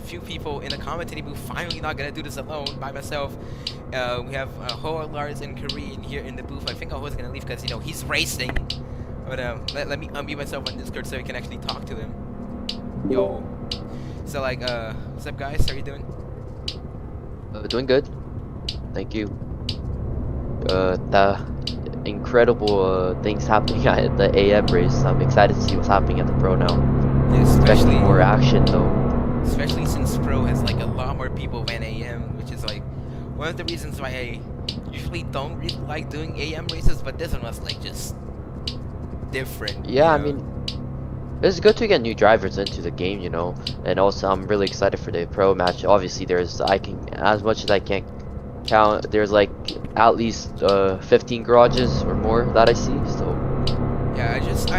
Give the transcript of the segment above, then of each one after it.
few people in the commentating booth. Finally, not gonna do this alone by myself. We have Hoa, Lars, and Korean here in the booth. I think Hoa's gonna leave because he's racing. But let me unmute myself on Discord so we can actually talk to him. Yo. So like, what's up, guys? How are you doing? Doing good. Thank you. The incredible things happening at the AM race. I'm excited to see what's happening at the Pro now. Yeah, especially more action though. Especially since Pro has like a lot more people than AM, which is like one of the reasons why I usually don't really like doing AM races, but this one was like just different. Yeah, I mean, it's good to get new drivers into the game, you know, and also I'm really excited for the Pro match. Obviously, as much as I can count, there's like at least 15 garages or more that I see. So yeah,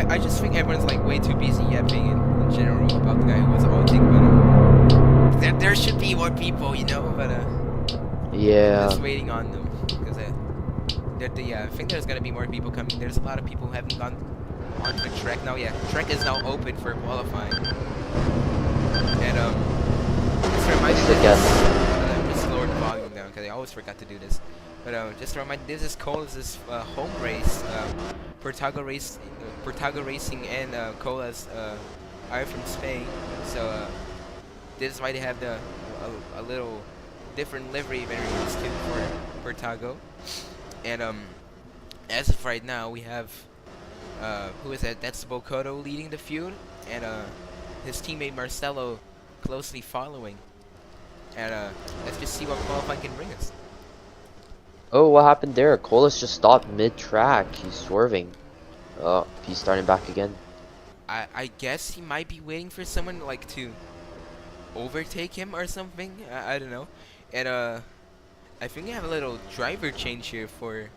I just think everyone's like way too busy yapping in general about the guy who was ulting, but there should be more people, you know, but yeah, I'm just waiting on them because I think there's gonna be more people coming. There's a lot of people who haven't gone on the track now. Yeah, track is now open for qualifying, and just a reminder, just lower the volume down because I always forgot to do this. But just a reminder, this is Cola's home race. Portago Racing and Cola's are from Spain, so this is why they have a little different livery than we're used to for Portago. And as of right now, we have who is that? That's Bocoto leading the feud, and his teammate Marcelo closely following. And let's just see what qualifying can bring us. Oh, what happened there? Colas just stopped mid-track. He's swerving. Oh, he's starting back again. I guess he might be waiting for someone like to overtake him or something. I don't know. And I think we have a little driver change here for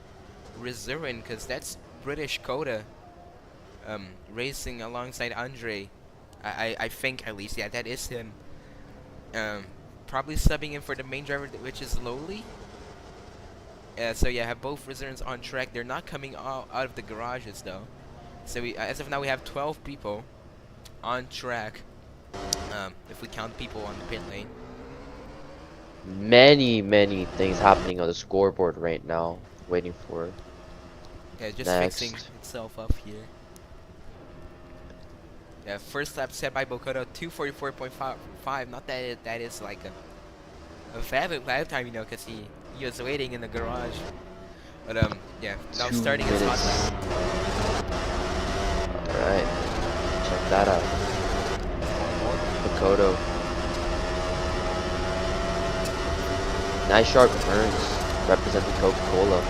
Rezurin, because that's British Coda racing alongside Andre. I think at least, yeah, that is him. Probably subbing in for the main driver, which is Lowly. So yeah, have both Rezurins on track. They're not coming out of the garages though. So as of now, we have 12 people on track. If we count people on the pit lane. Many things happening on the scoreboard right now. Waiting for. Yeah, just next. fixing itself up here. Yeah, first lap set by Bocoto, 2:44.5. Not that that is like a valid lap time, you know, because he was waiting in the garage. But yeah, now starting his hot lap. Alright, check that out. Bocoto. Nice sharp turns, representing Coca-Cola.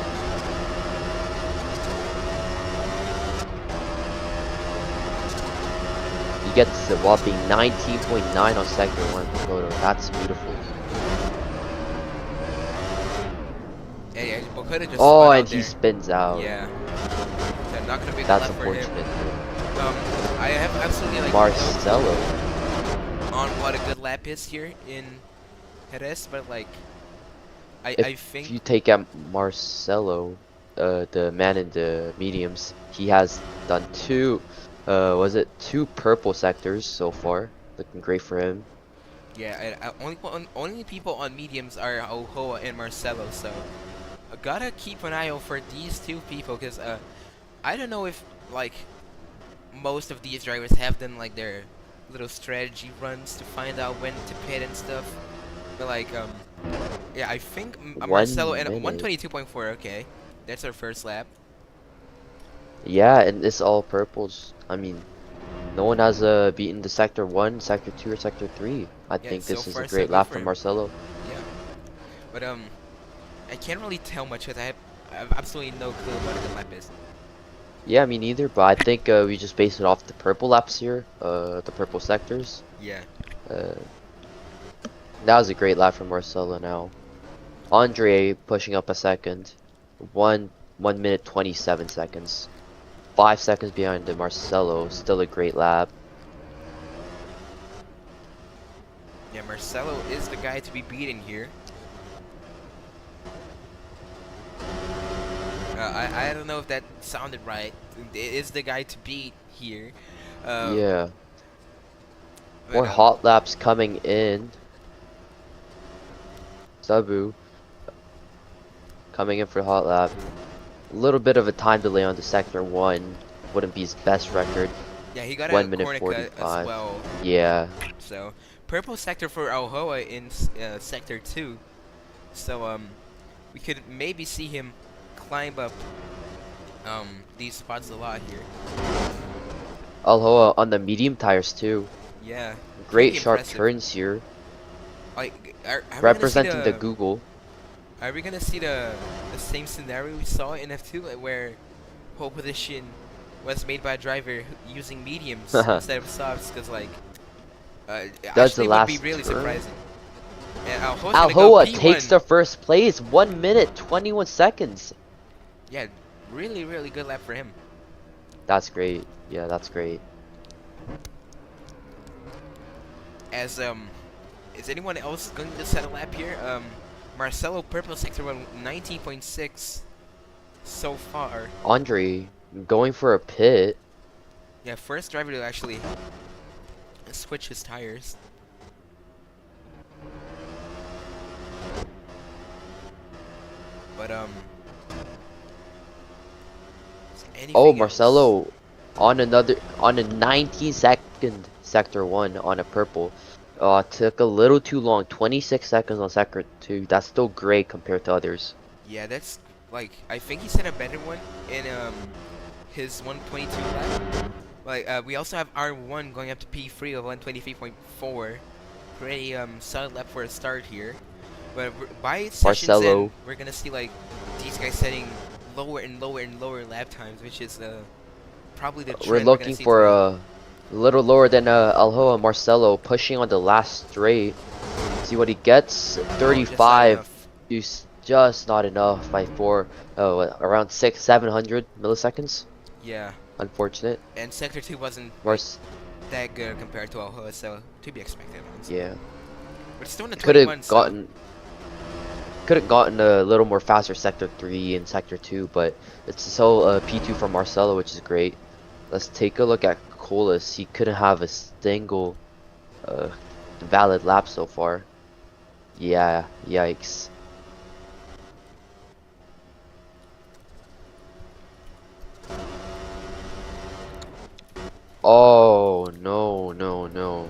He gets a whopping 19.9 on sector 1, Bocoto. That's beautiful. Yeah, Bocoto just oh, and he spins out. Yeah. So not gonna be that's unfortunate. For him. I have absolutely like Marcelo on what a good lap is here in Jerez, but like I think if you take out Marcelo, the man in the mediums, he has done two purple sectors so far. Looking great for him. Yeah, only people on mediums are Hoa and Marcelo, so I gotta keep an eye out for these two people, because I don't know if like most of these drivers have done like their little strategy runs to find out when to pit and stuff, but like yeah, I think Marcelo and 122.4. Okay, that's our first lap. Yeah, and it's all purples. I mean, no one has beaten the sector 1, sector 2, or sector 3. I think this is a great lap from Marcelo. Yeah, but I can't really tell much because I have absolutely no clue what a good lap is. Yeah, me neither, but I think we just base it off the purple laps here, the purple sectors. Yeah. That was a great lap from Marcelo now. Andre pushing up a second. 1 minute 27 seconds. 5 seconds behind the Marcelo. Still a great lap. Yeah, Marcelo is the guy to be beaten here. I don't know if that sounded right. It is the guy to beat here. Yeah. More hot laps coming in. Sabu coming in for hot lap. A little bit of a time delay on the sector 1. Wouldn't be his best record. Yeah, he got 1 a minute corner cut as 45. well. Yeah. So purple sector for Alhoa in sector 2. So we could maybe see him climb up these spots a lot here. Alhoa on the medium tires too. Yeah. Great pretty sharp impressive. turns here. Like, are we Representing gonna the see Google. Are we gonna see the same scenario we saw in F2, like where pole position was made by a driver using mediums instead of softs? Because like, Does the actually last would be really turn? surprising. And Alhoa's gonna go Alhoa P1. takes the first place. 1 minute 21 seconds. Yeah, really good lap for him. That's great. Yeah, that's great. As is anyone else going to set a lap here? Marcelo purple sector 1 19.6 so far. Andre going for a pit. Yeah, first driver to actually switch his tires. But Oh, Marcelo on a 19-second sector 1 on a purple. Took a little too long. 26 seconds on sector 2. That's still great compared to others. Yeah, that's like, I think he set a better one in his 122 lap. Like we also have R1 going up to P3 of 123.4. Pretty solid lap for a start here. But by sessions Marcelo. in, we're gonna see like these guys setting lower and lower lap times, which is probably the trend We're looking see for today. a little lower than Alhoa. Marcelo pushing on the last straight. See what he gets. 35. Just not enough by around 700 milliseconds. Yeah. Unfortunate. And sector 2 wasn't that good compared to Alhoa, so to be expected, honestly. Yeah. But still in the Could 21, have gotten a little more faster sector 3 and sector 2, but it's still P2 for Marcelo, which is great. Let's take a look at Colas. He couldn't have a single valid lap so far. Yeah, yikes. Oh, no.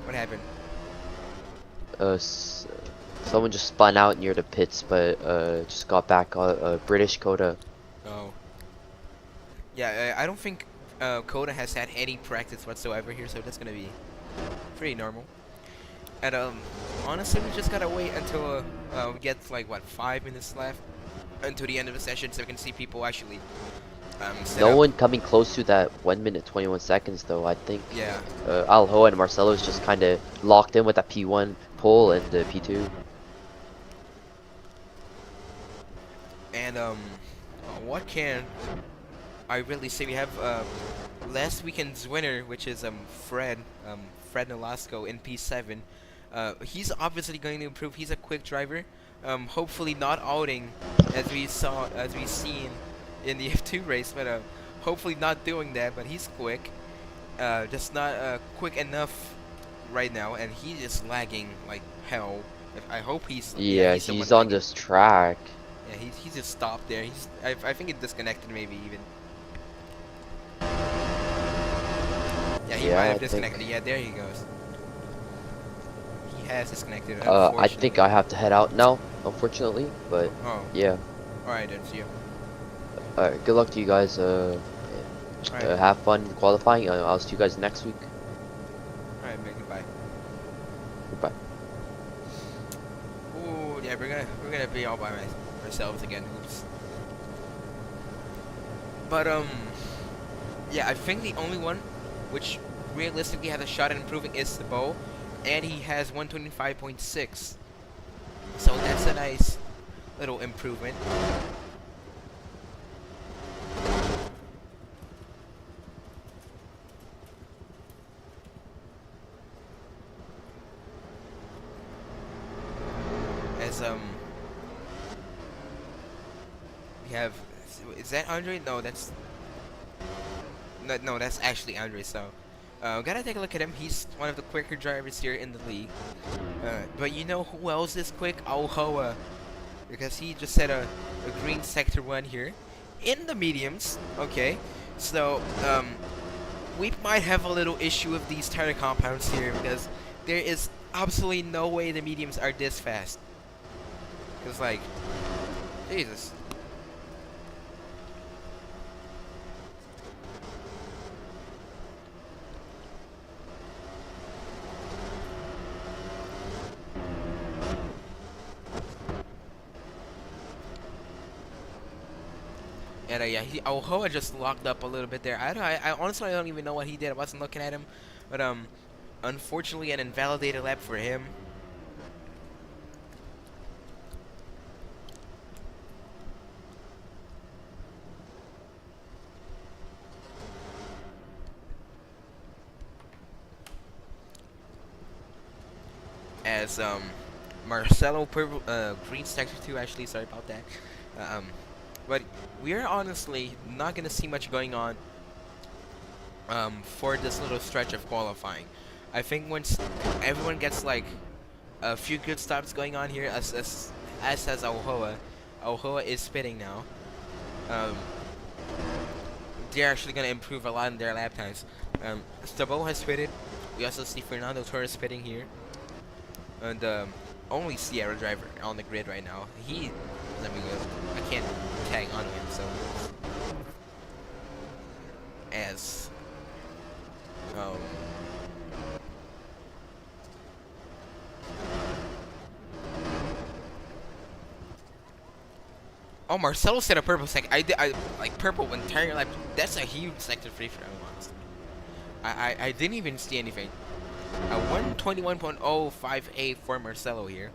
What happened? Someone just spun out near the pits, but just got back. British Coda. Oh. Yeah, I don't think Coda has had any practice whatsoever here, so that's gonna be pretty normal. And honestly, we just gotta wait until we get like what 5 minutes left until the end of the session, so we can see people actually. No one coming close to that 1 minute 21 seconds though. I think. Yeah. Alhoa and Marcelo is just kind of locked in with that P1 pole and the P2. And what can I really say? We have last weekend's winner, which is Fred Nolasco in P7. He's obviously going to improve. He's a quick driver. Hopefully not outing as we've seen in the F2 race, but hopefully not doing that. But he's quick, just not quick enough right now, and he's just lagging like hell. I hope he's he's on this track. Yeah, he just stopped there. I think it disconnected maybe even. Yeah, he might have disconnected. Yeah, there he goes. He has disconnected. I think I have to head out now, unfortunately, but yeah. Alright then, see you. Alright, good luck to you guys. Have fun qualifying. I'll see you guys next week. Alright, man, goodbye. Goodbye. Ooh, yeah, we're gonna be all by ourselves again. Oops. But yeah, I think the only one which realistically has a shot at improving is the Bow, and he has 125.6. So that's a nice little improvement. As we have, is that Andre? No, that's actually Andre. So Gotta take a look at him. He's one of the quicker drivers here in the league. But you know who else is quick? Alhoa. Because he just set a green sector 1 here. In the mediums. Okay. So, we might have a little issue with these tire compounds here. Because there is absolutely no way the mediums are this fast. Because, like, Jesus. And yeah, Alhoa just locked up a little bit there. I honestly don't even know what he did. I wasn't looking at him, but unfortunately, an invalidated lap for him. As Marcelo purple, green sector 2. Actually, sorry about that. But we are honestly not gonna see much going on for this little stretch of qualifying. I think once everyone gets like a few good stops going on here, as says Alhoa is spitting now. They're actually gonna improve a lot in their lap times. Stabo has spitted. We also see Fernando Torres spitting here, and only Sierra driver on the grid right now. Let me go. I can't tag on him, so as oh, Marcelo said a purple sector. I like purple entire lap. That's a huge sector free for everyone. I didn't even see anything. 121.058 for Marcelo here.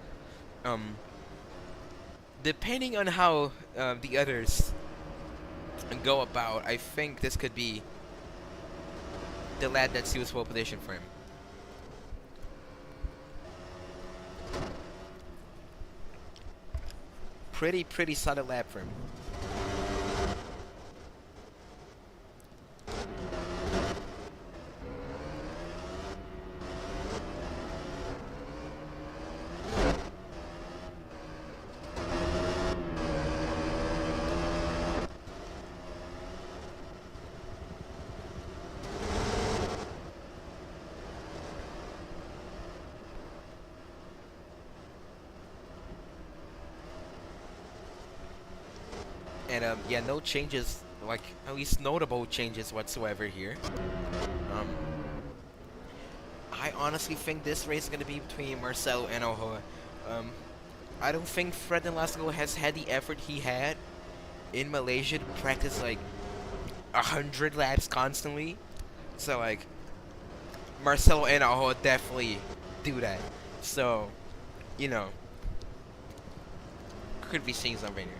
Depending on how the others go about, I think this could be the lap that seals pole position for him. Pretty solid lap for him. And yeah, no changes, like at least notable changes whatsoever here. I honestly think this race is gonna be between Marcelo and Alhoa. I don't think Fred Velasco has had the effort he had in Malaysia to practice like 100 laps constantly. So like Marcelo and Alhoa definitely do that. So, you know, could be seeing something here.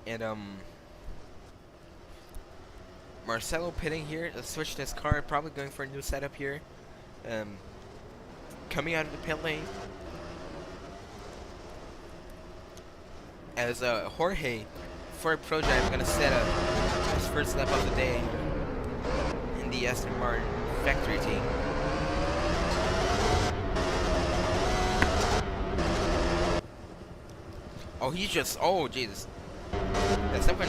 And Marcelo pitting here, switched his car, probably going for a new setup here. Coming out of the pit lane. As Jorge, for a pro drive, gonna set up his first lap of the day in the Aston Martin factory team. Oh, he just, oh Jesus. That's something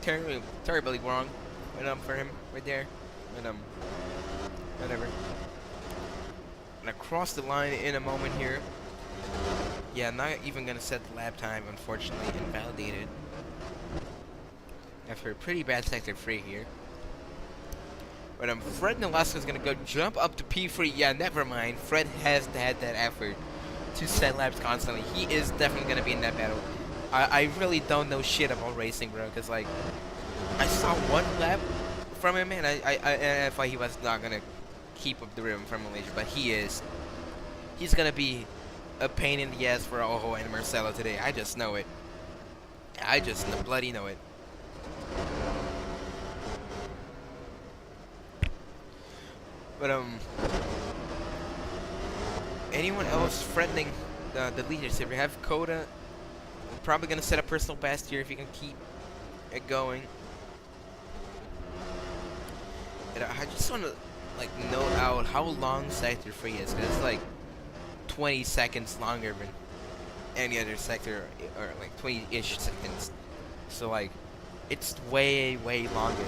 terribly wrong for him right there. And whatever. Gonna cross the line in a moment here. Yeah, not even gonna set the lap time, unfortunately, invalidated. After a pretty bad sector free here. But Fred Velasco's gonna go jump up to P3. Yeah, never mind. Fred has had that effort to set laps constantly. He is definitely gonna be in that battle. I really don't know shit about racing, bro, because like I saw one lap from him and I thought he was not gonna keep up the rhythm from Malaysia, but he is. He's gonna be a pain in the ass for Ojo and Marcelo today. I just know it. I just bloody know it. But anyone else threatening the leadership? We have Coda. We're probably gonna set a personal best here if he can keep it going. And I just want to like note out how long Sector 3 is, because it's like 20 seconds longer than any other sector, or like 20-ish seconds. So like, it's way longer.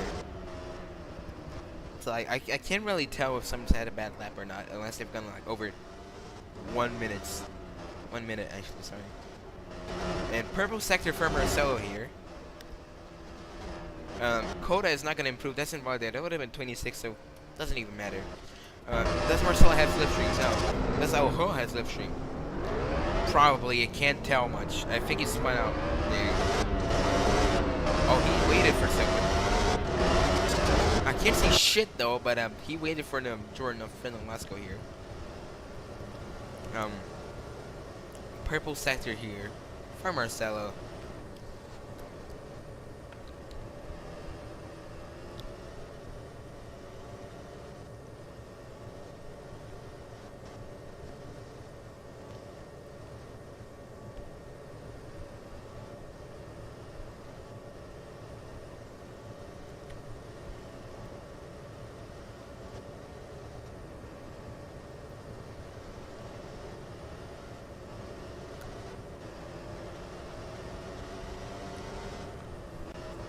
So I can't really tell if someone's had a bad lap or not, unless they've gone like over 1 minute. 1 minute actually, sorry. And purple sector for Marcelo here. Coda is not gonna improve. That's involved there. That would have been 26, so doesn't even matter. Does Marcelo have slipstream? No. Does Oho has slipstream? Probably. It can't tell much. I think he spun out there. Oh, he waited for a second. I can't see shit though, but he waited for the Jordan of Finland. Let's go here. Purple sector here for Marcelo.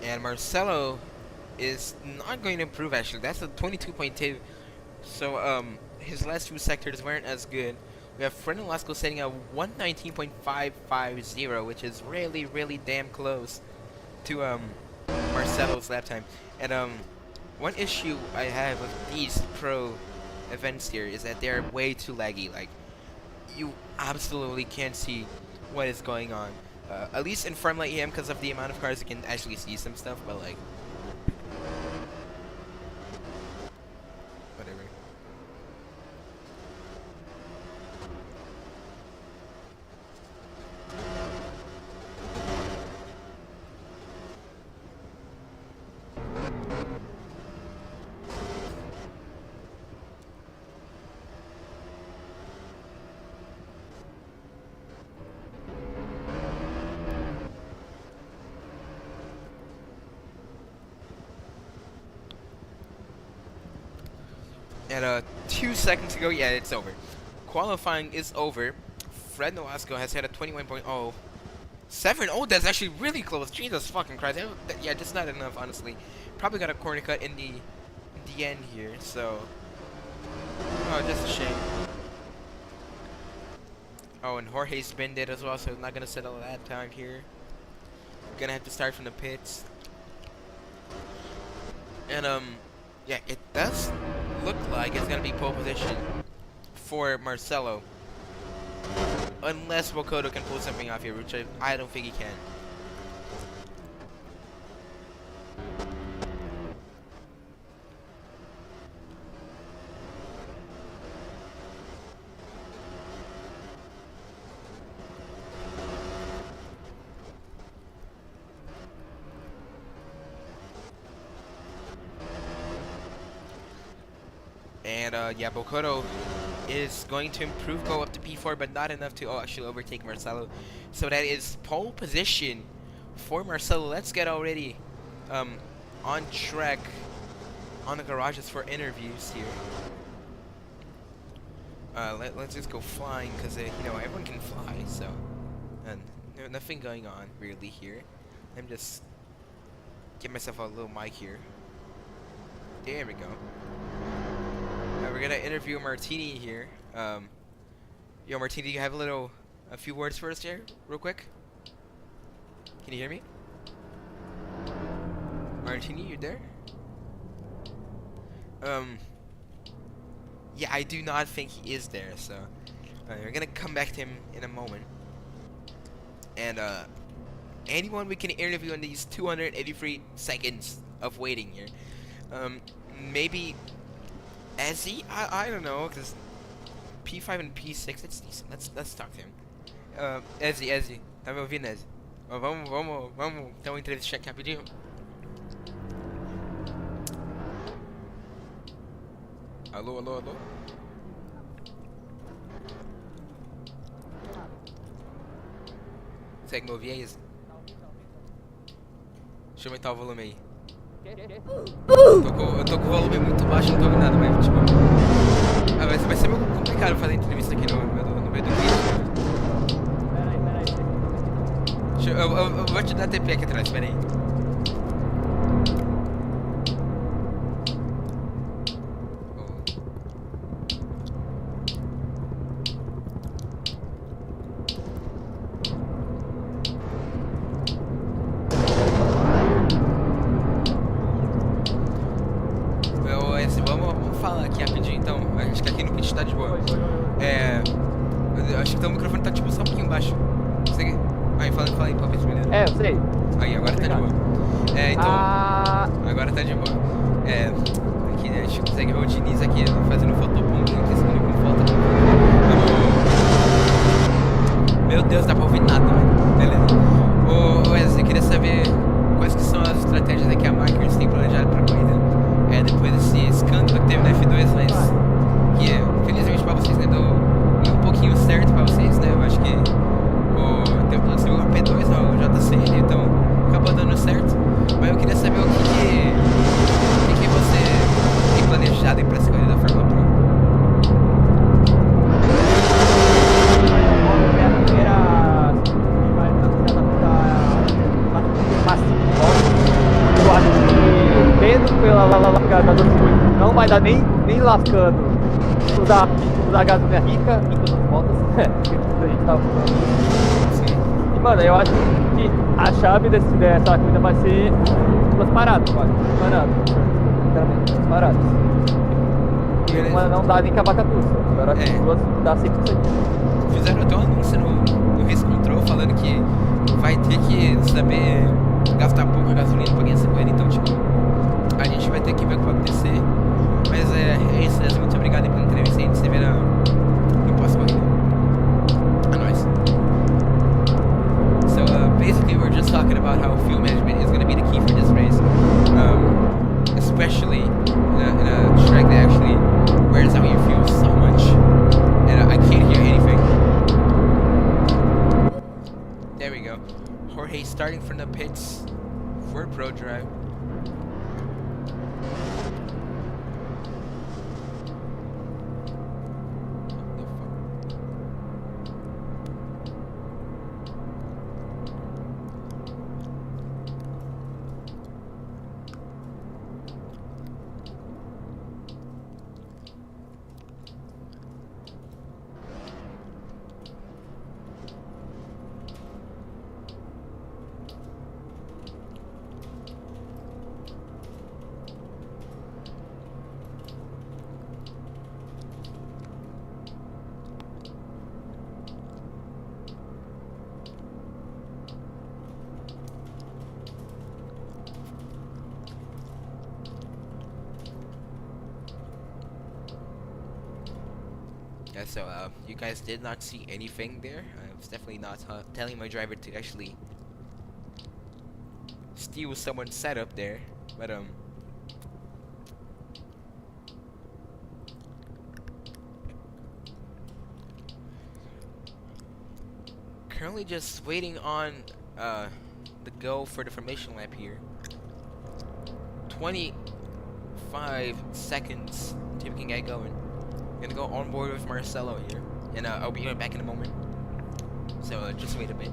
And Marcelo is not going to improve actually. That's a 22.2. So his last two sectors weren't as good. We have Fernando Lasco setting a 119.550, which is really damn close to Marcelo's lap time. And one issue I have with these pro events here is that they're way too laggy. Like, you absolutely can't see what is going on. At least in Formula EM, because of the amount of cars, you can actually see some stuff, but like, whatever. And 2 seconds ago, yeah, it's over. Qualifying is over. Fred Nolasco has had a 21.07. Oh, that's actually really close. Jesus fucking Christ. Yeah, just not enough, honestly. Probably got a corner cut in the end here, so. Oh, just a shame. Oh, and Jorge spinned it as well, so not gonna settle that time here. Gonna have to start from the pits. And yeah, it does look like it's gonna be pole position for Marcelo, unless Wokodo can pull something off here, which I don't think he can. And yeah, Bokoto is going to improve, go up to P4, but not enough to actually overtake Marcelo. So that is pole position for Marcelo. Let's get already on track on the garages for interviews here. Let's just go flying, because you know, everyone can fly, so nothing going on really here. I'm just give myself a little mic here. There we go. We're gonna interview Martini here. Yo, Martini, do you have a few words for us here, real quick? Can you hear me? Martini, you there? Yeah, I do not think he is there, so we're gonna come back to him in a moment. And anyone we can interview in these 283 seconds of waiting here. Maybe Ezzy? I don't know, because P5 and P6, it's decent. Let's talk to him. Ezzy, tá me ouvindo, Ezzy? Vamos dar uma entrevista check rapidinho. Alô? Consegue me ouvir aí? Deixa eu aumentar o volume aí. Eu tô com o volume muito baixo, não tô ouvindo nada, mas tipo... Ah, vai ser meio complicado fazer entrevista aqui no meio do vídeo. Eu vou te dar TP aqui atrás, pera aí. Vamos falar aqui rapidinho então. Acho que aqui no pitch tá de boa. Eu acho que então, o microfone tá tipo só um pouquinho baixo. Você... Aí, fala aí, palpite, beleza? Eu sei. Aí, agora tá de boa. Então. Agora tá de boa. Aqui, né, a gente consegue ver o Diniz aqui fazendo fotobombing aqui, segundo com foto. Meu Deus, dá pra ouvir nada, mano. Beleza. Ô Wesley, eu queria saber quais que são as estratégias que a Markers tem planejado pra corrida. Depois desse escândalo que teve na F2, mas que felizmente pra vocês, né, deu um pouquinho certo pra vocês, né? Eu acho que tem o plano de P2 no JCN, então acabou dando certo. Mas eu queria saber o que você tem planejado aí pra essa corrida da Fórmula Pro. Minha primeira vai estar eu acho que vendo pela largada do circuito não vai dar nem lascando usar gasolina rica em todas as motos. Que a gente tava falando. E mano, eu acho que a chave dessa corrida vai ser duas paradas, quase. Literalmente, duas paradas. E uma não dá nem cavacatuça. Agora duas dá 100%. Fizeram até um anúncio no Race Control falando que vai ter que saber gastar pouca gasolina pra ganhar essa corrida, então tipo, a gente vai ter que ver o que vai acontecer. Mas é isso mesmo, muito obrigado pela entrevista e a gente se vê no próximo corrida. É nóis. So basically we're just talking about how fuel management is going to be the key for this race, especially in a track that actually wears out your fuel so much, and I can't hear anything. There we go. Jorge starting from the pits for Pro Drive. Yeah, so you guys did not see anything there. I was definitely not telling my driver to actually steal someone's setup there, but currently just waiting on the go for the formation lap here. 25 seconds till we can get going. Gonna go on board with Marcelo here, and I'll be right back in a moment. So just wait a bit.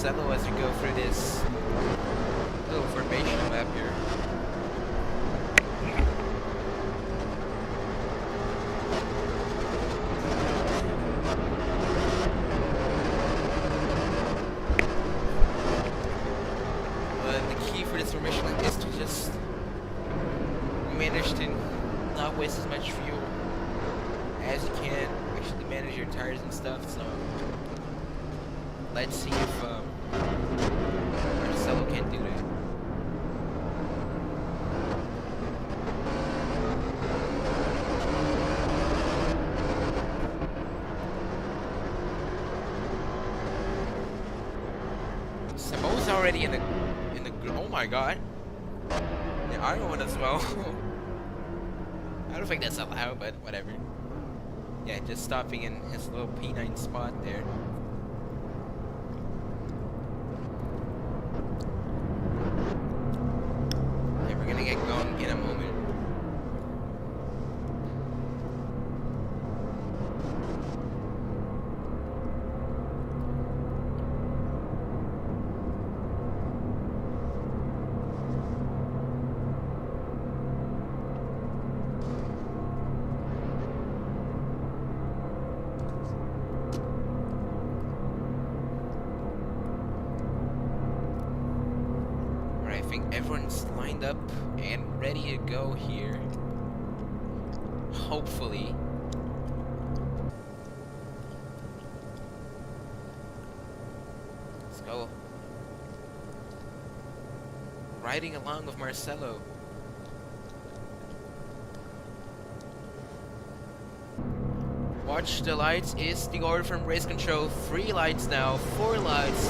Marcelo as we go through this little formation map here. The key for this formation is to just manage to not waste as much fuel as you can. Actually manage your tires and stuff. So let's see if Marcelo can do that. Samo's already in the oh my god. The other one as well. I don't think that's allowed, but whatever. Yeah, just stopping in his little P9 spot there. Okay, we're gonna get going in a moment. I think everyone's lined up and ready to go here. Hopefully. Let's go. Riding along with Marcelo. Watch the lights is the order from race control. 3 lights now, 4 lights,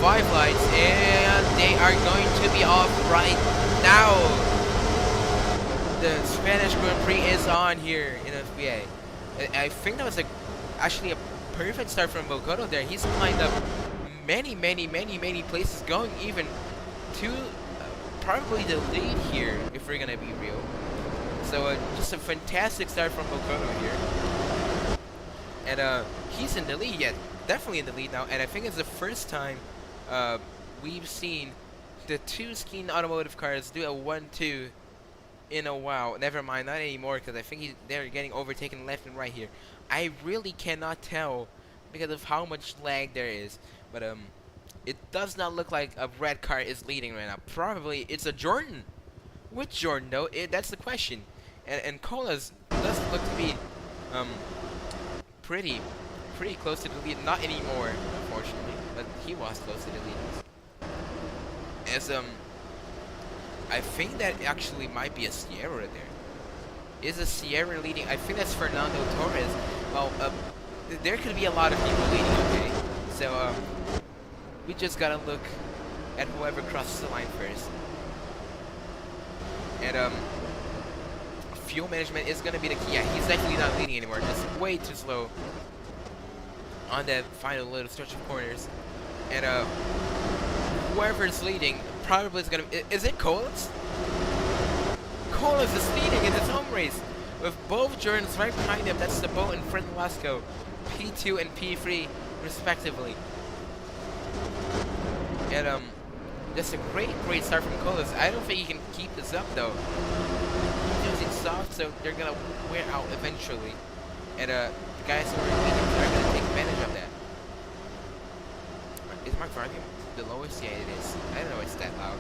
5 lights, and they are going to be off right now. The Spanish Grand Prix is on here in FBA. I think that was actually a perfect start from Bogoto there. He's lined up many places, going even to probably the lead here, if we're gonna be real. So just a fantastic start from Bogoto here. And he's in the lead, yeah, definitely in the lead now. And I think it's the first time we've seen the 2 Skin Automotive cars do a 1-2 in a while. Never mind, not anymore, because I think they're getting overtaken left and right here. I really cannot tell because of how much lag there is. But it does not look like a red car is leading right now. Probably it's a Jordan. Which Jordan though? That's the question. And Cola's does look to be pretty close to the lead. Not anymore, unfortunately, but he was close to the lead. As I think that actually might be a Sierra there. Is a Sierra leading? I think that's Fernando Torres. Well, there could be a lot of people leading. Okay, so we just gotta look at whoever crosses the line first. And fuel management is gonna be the key. Yeah, he's actually not leading anymore. Just way too slow on that final little stretch of corners. And whoever's leading probably is gonna. Is it Colas? Colas is leading in his home race with both Jordans right behind him. That's the Boat and Fred Velasco, P2 and P3 respectively. And just a great start from Colas. I don't think he can keep this up though. He's using soft, so they're gonna wear out eventually. And the guys who are mediums are gonna take advantage of that. Is my volume the lowest? Yeah, it is. I don't know it's that loud.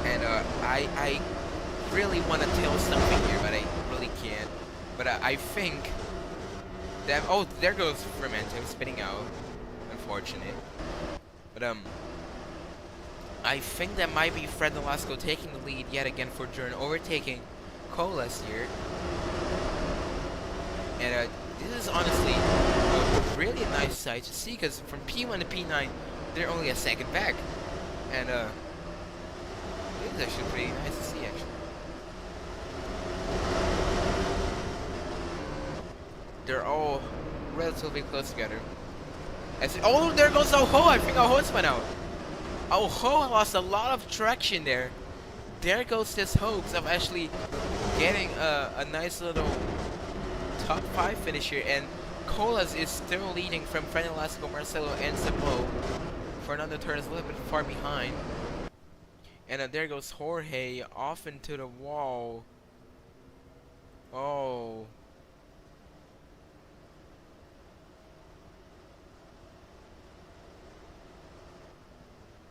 And I really want to tell something here, but I really can't. But I think that there goes Fermento spitting out. Unfortunate. But I think that might be Fred Velasco taking the lead yet again for Jordan, overtaking Colas here. And this is honestly a really nice sight to see, because from P1 to P9, they're only a second back. And this is actually pretty nice to see, actually. They're all relatively close together. Oh, there goes Oho! I think Oho's went out. Alhoa lost a lot of traction there. There goes this hopes of actually getting a nice little top 5 finish here, and Colas is still leading from Fernando Velasco, Marcelo, and Sabo. Fernando Torres a little bit far behind. And there goes Jorge off into the wall. Oh.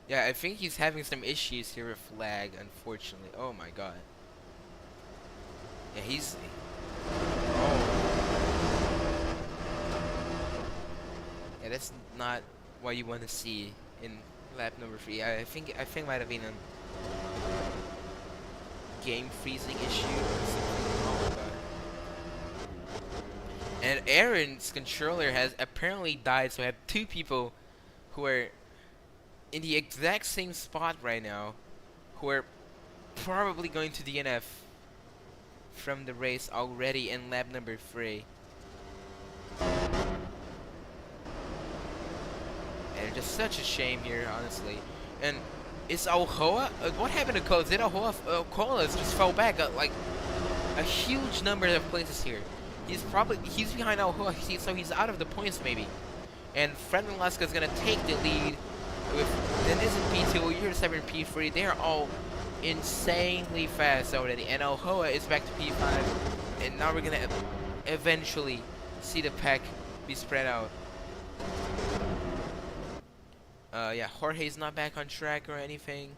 Yeah, I think he's having some issues here with lag, unfortunately. Oh my god. Yeah, he's... Oh. Yeah, that's not what you want to see in lap number 3. I think might have been a game freezing issue or something. Oh my god. And Aaron's controller has apparently died, so I have 2 people who are in the exact same spot right now, who are probably going to DNF from the race already in lap number 3. And just such a shame here, honestly. And is Alhoa? What happened to Colas? Did Colas just fell back like a huge number of places here? He's behind Alhoa, so he's out of the points maybe. And Fred Velasco is gonna take the lead with Dennis and P2, Jerez and P3. They are all insanely fast already, and Alhoa is back to P5, and now we're gonna eventually see the pack be spread out. Yeah, Jorge's not back on track or anything.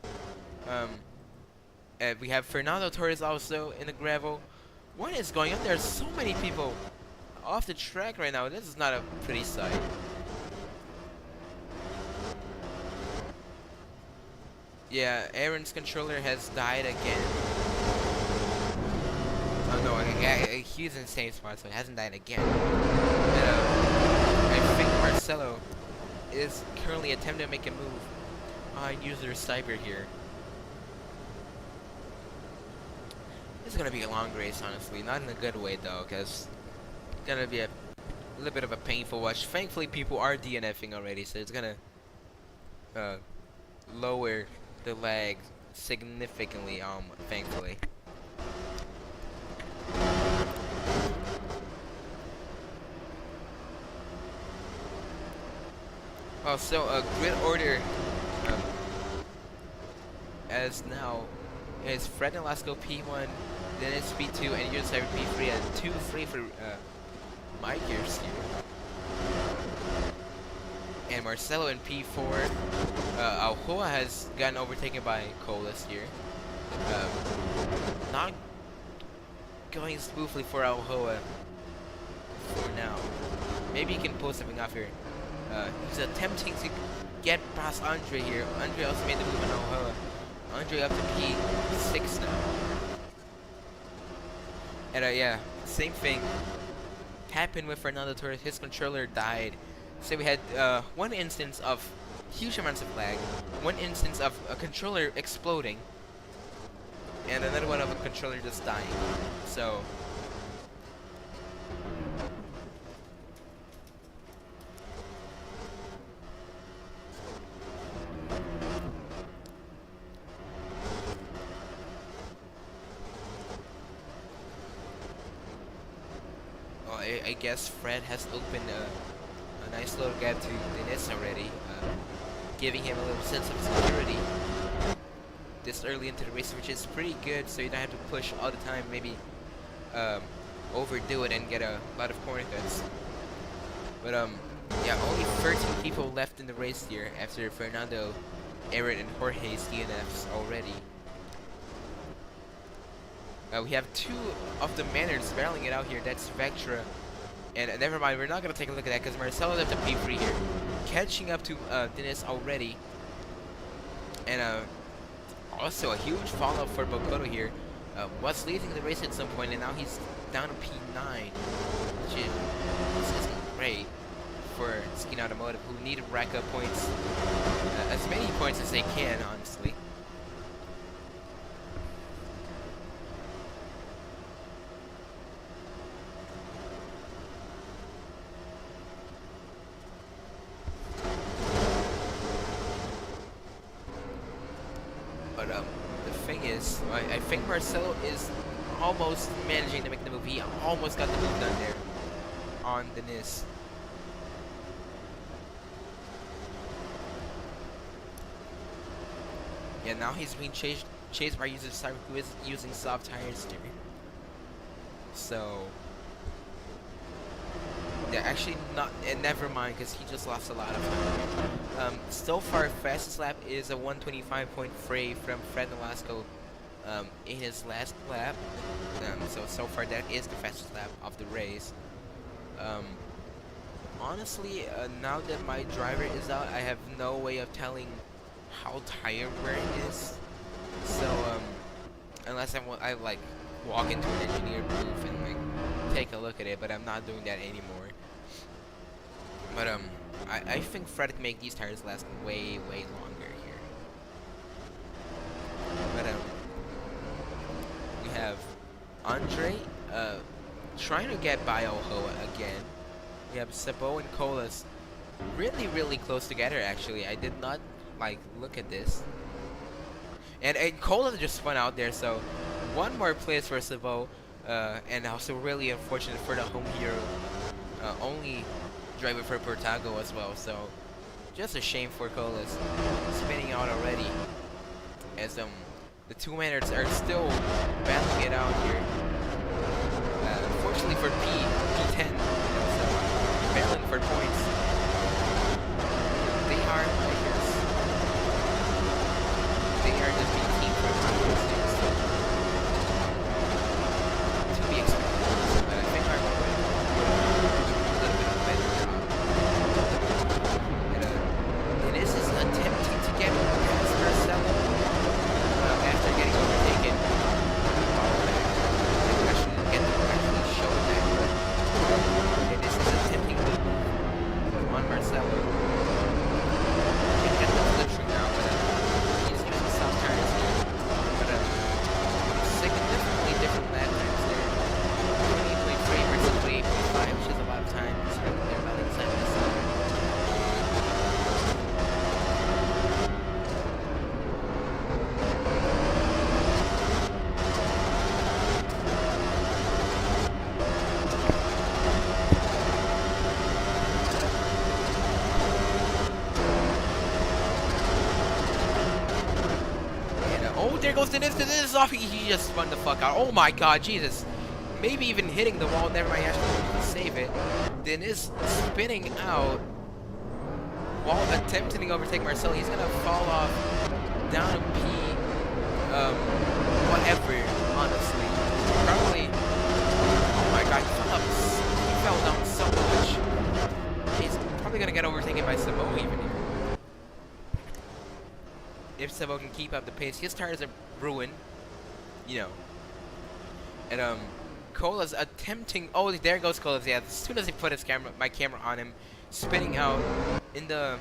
We have Fernando Torres also in the gravel. What is going on? There's so many people off the track right now. This is not a pretty sight. Yeah, Aaron's controller has died again. Oh no, he's in the same spot, so it hasn't died again. And, I think Marcelo is currently attempting to make a move on user Cyber here. This is gonna be a long race, honestly. Not in a good way though, because it's gonna be a little bit of a painful watch. Thankfully, people are DNFing already, so it's gonna lower the lag significantly, thankfully. Also, a grid order as now is Fred and Lasco P1, then it's P2, and Jerez P3, and 2-3 for my gears here. And Marcelo in P4. Alhoa has gotten overtaken by Colas here. Not going smoothly for Alhoa for now. Maybe he can pull something off here. He's attempting to get past Andre here. Andre also made the move on Alhoa. Andre up to P6 now. And yeah, same thing happened with Fernando Torres. His controller died. So we had one instance of huge amounts of lag, one instance of a controller exploding, and another one of a controller just dying. So I guess Fred has opened a nice little gap to Dennis already, giving him a little sense of security this early into the race, which is pretty good, so you don't have to push all the time, maybe overdo it and get a lot of corner cuts. But yeah, only 13 people left in the race here after Fernando, Aaron, and Jorge's DNFs already. We have 2 of the Manners battling it out here. That's Vectra. And never mind, we're not going to take a look at that because Marcelo left a P3 here. Catching up to Dennis already. And also a huge follow for Bokoto here. Was leading the race at some point, and now he's down to P9. Which is great for Skin Automotive, who need to rack up points. As many points as they can, honestly. thing is, I think Marcelo is almost managing to make the move. He almost got the move done there on the Nis. Yeah, now he's being chased by user Cyber, who is using soft tires here. So yeah, actually not. And never mind, because he just lost a lot of time. So far, fastest lap is a 125.3 from Fred Nolasco in his last lap. So far, that is the fastest lap of the race. Honestly, now that my driver is out, I have no way of telling how tired Brent is. So unless I like walk into an engineer booth and like take a look at it, but I'm not doing that anymore. But I think Fred can make these tires last way longer here. But we have Andre trying to get by Ohoa again. We have Sabo and Colas really close together. Actually, I did not like look at this. And Colas just spun out there, so one more place for Sabo, and also really unfortunate for the home hero, only driver for Portago as well. So just a shame for Colas spinning out already, as the two manners are still battling it out here. Unfortunately for P10, so battling for points. They are, I guess, they are the B team for points here, so to be expected. But I think our would do a little bit of a better job. And Ines is attempting to get past Marcelo after getting overtaken. Actually show that, but Ines is attempting to on Marcelo. Can get the Livestream now, but he's using soft tires here. But significantly different lap times there. 28.3 versus 28.5, which is a lot of time. So they're about side by side. There goes Dennis. This is off. He just spun the fuck out. Oh my god, Jesus. Maybe even hitting the wall. Never mind, actually save it. Dennis spinning out while attempting to overtake Marcelo. He's gonna fall off down to P. Whatever, honestly. Probably. Oh my god, he fell down so much. He's probably gonna get overtaken by Sabo even. If Sabo can keep up the pace. His tires are ruined, you know. And Cola's attempting. Oh, there goes Cola's. Yeah, as soon as he put my camera on him, spinning out in the.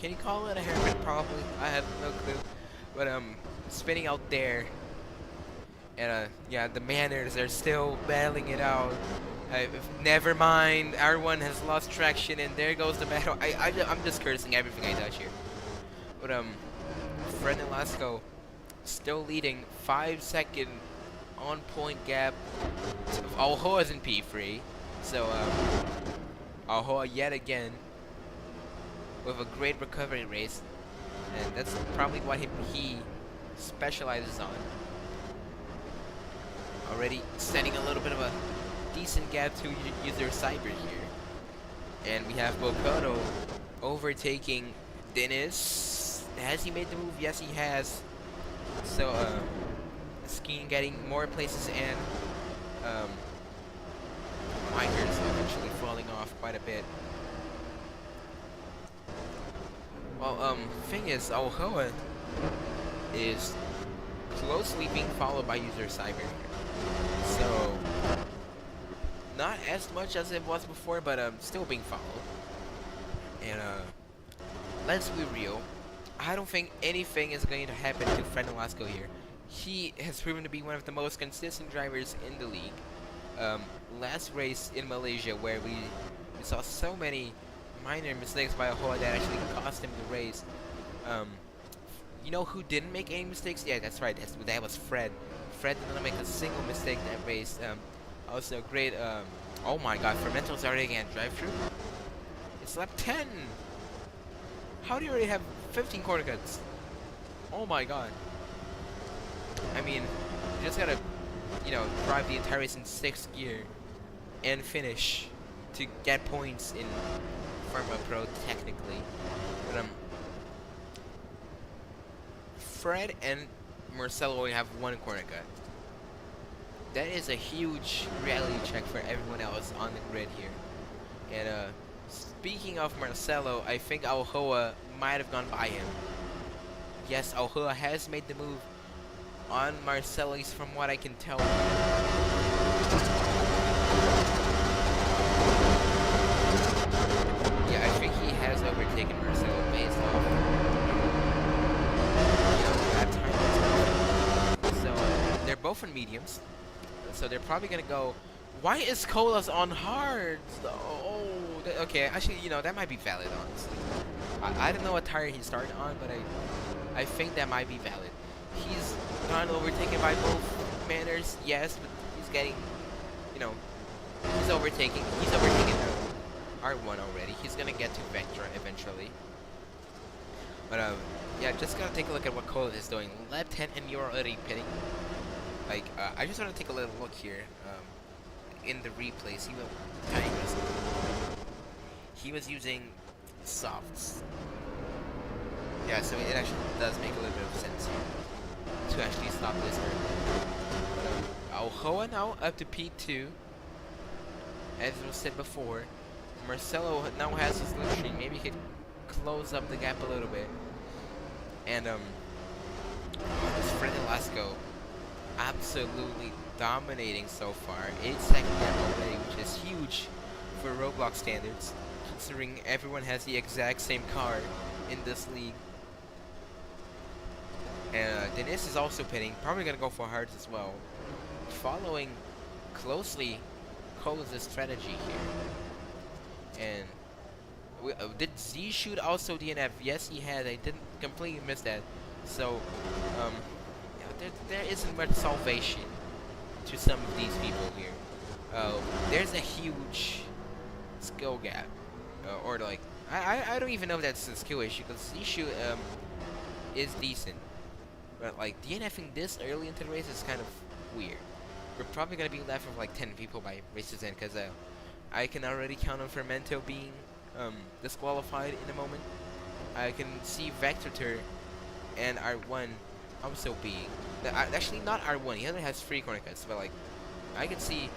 Can you call it a hairpin? Probably. I have no clue. But spinning out there. And yeah, the manners are still battling it out. Never mind. Everyone has lost traction, and there goes the battle. I'm just cursing everything I touch here. But Fred Nolasco still leading 5-second on point gap. Alhoa's in P3, so Alhoa yet again with a great recovery race, and that's probably what he specializes on. Already setting a little bit of a decent gap to user Cyber here, and we have Bokoto overtaking Dennis. Has he made the move? Yes, he has. So, Skeen getting more places, and Mikers eventually falling off quite a bit. Well, thing is, Alhoa is closely being followed by user Cyber here. So, not as much as it was before, but still being followed. And let's be real. I don't think anything is going to happen to Fred Nolasco here. He has proven to be one of the most consistent drivers in the league. Last race in Malaysia, where we saw so many minor mistakes by Ahoa that actually cost him the race. You know who didn't make any mistakes? Yeah, that's right. That was Fred. Fred didn't make a single mistake that race. Also great. Oh my God, Fermento's already again drive-through. It's lap 10. How do you already have 15 corner cuts? Oh my God. I mean, you just gotta, you know, drive the entire race in 6th gear and finish to get points in Pharma Pro technically. But Fred and Marcelo only have 1 corner cut. That is a huge reality check for everyone else on the grid here. And speaking of Marcelo, I think Alhoa might have gone by him. Yes, Alhoa has made the move on Marcelo's from what I can tell. Yeah, I think he has overtaken Marcelo based off, you know, that time. So they're both on mediums. So they're probably gonna go. Why is Colas on hards? Oh, okay. Actually, you know, that might be valid, honestly. I don't know what tire he started on, but I think that might be valid. He's not overtaken by both manners, yes, but he's getting, you know, he's overtaking R1 already. He's gonna get to Vectra eventually. But yeah, just gotta take a look at what Colas is doing. Lap 10 and you're already pitting. Like, I just want to take a little look here. In the replays, he was using softs. Yeah, so it actually does make a little bit of sense here to actually stop this early. Alhoa now up to P2, as was said before. Marcelo now has his Livestream. Maybe he could close up the gap a little bit. And this Fred Velasco absolutely dominating so far. 8-second gap already, which is huge for Roblox standards, considering everyone has the exact same car in this league. And Dennis is also pitting, probably gonna go for hards as well, following closely Colas' strategy here. And did Z shoot also DNF? Yes, he had. I didn't completely miss that. So there isn't much salvation to some of these people here. There's a huge skill gap, or like I don't even know if that's a skill issue, because Z-Shoot is decent, but like DNFing this early into the race is kind of weird. We're probably gonna be left with like 10 people by race's end, because I can already count on Fermento being disqualified in a moment. I can see Vector and R1 also being actually not R1. He only has 3 corner cuts, but like I can see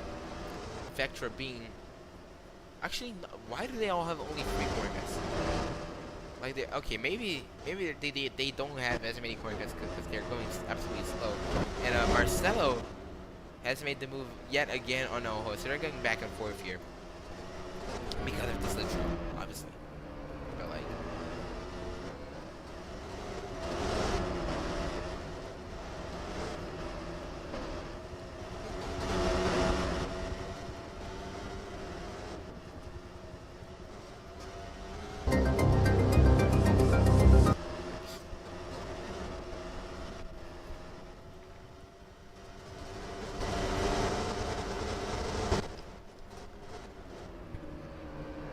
Vectra being actually. Why do they all have only 3 corner cuts? Like they okay, maybe they don't have as many corner cuts because they're going absolutely slow. And Marcelo has made the move yet again on Oho, so they're going back and forth here because of this literal, obviously. But like.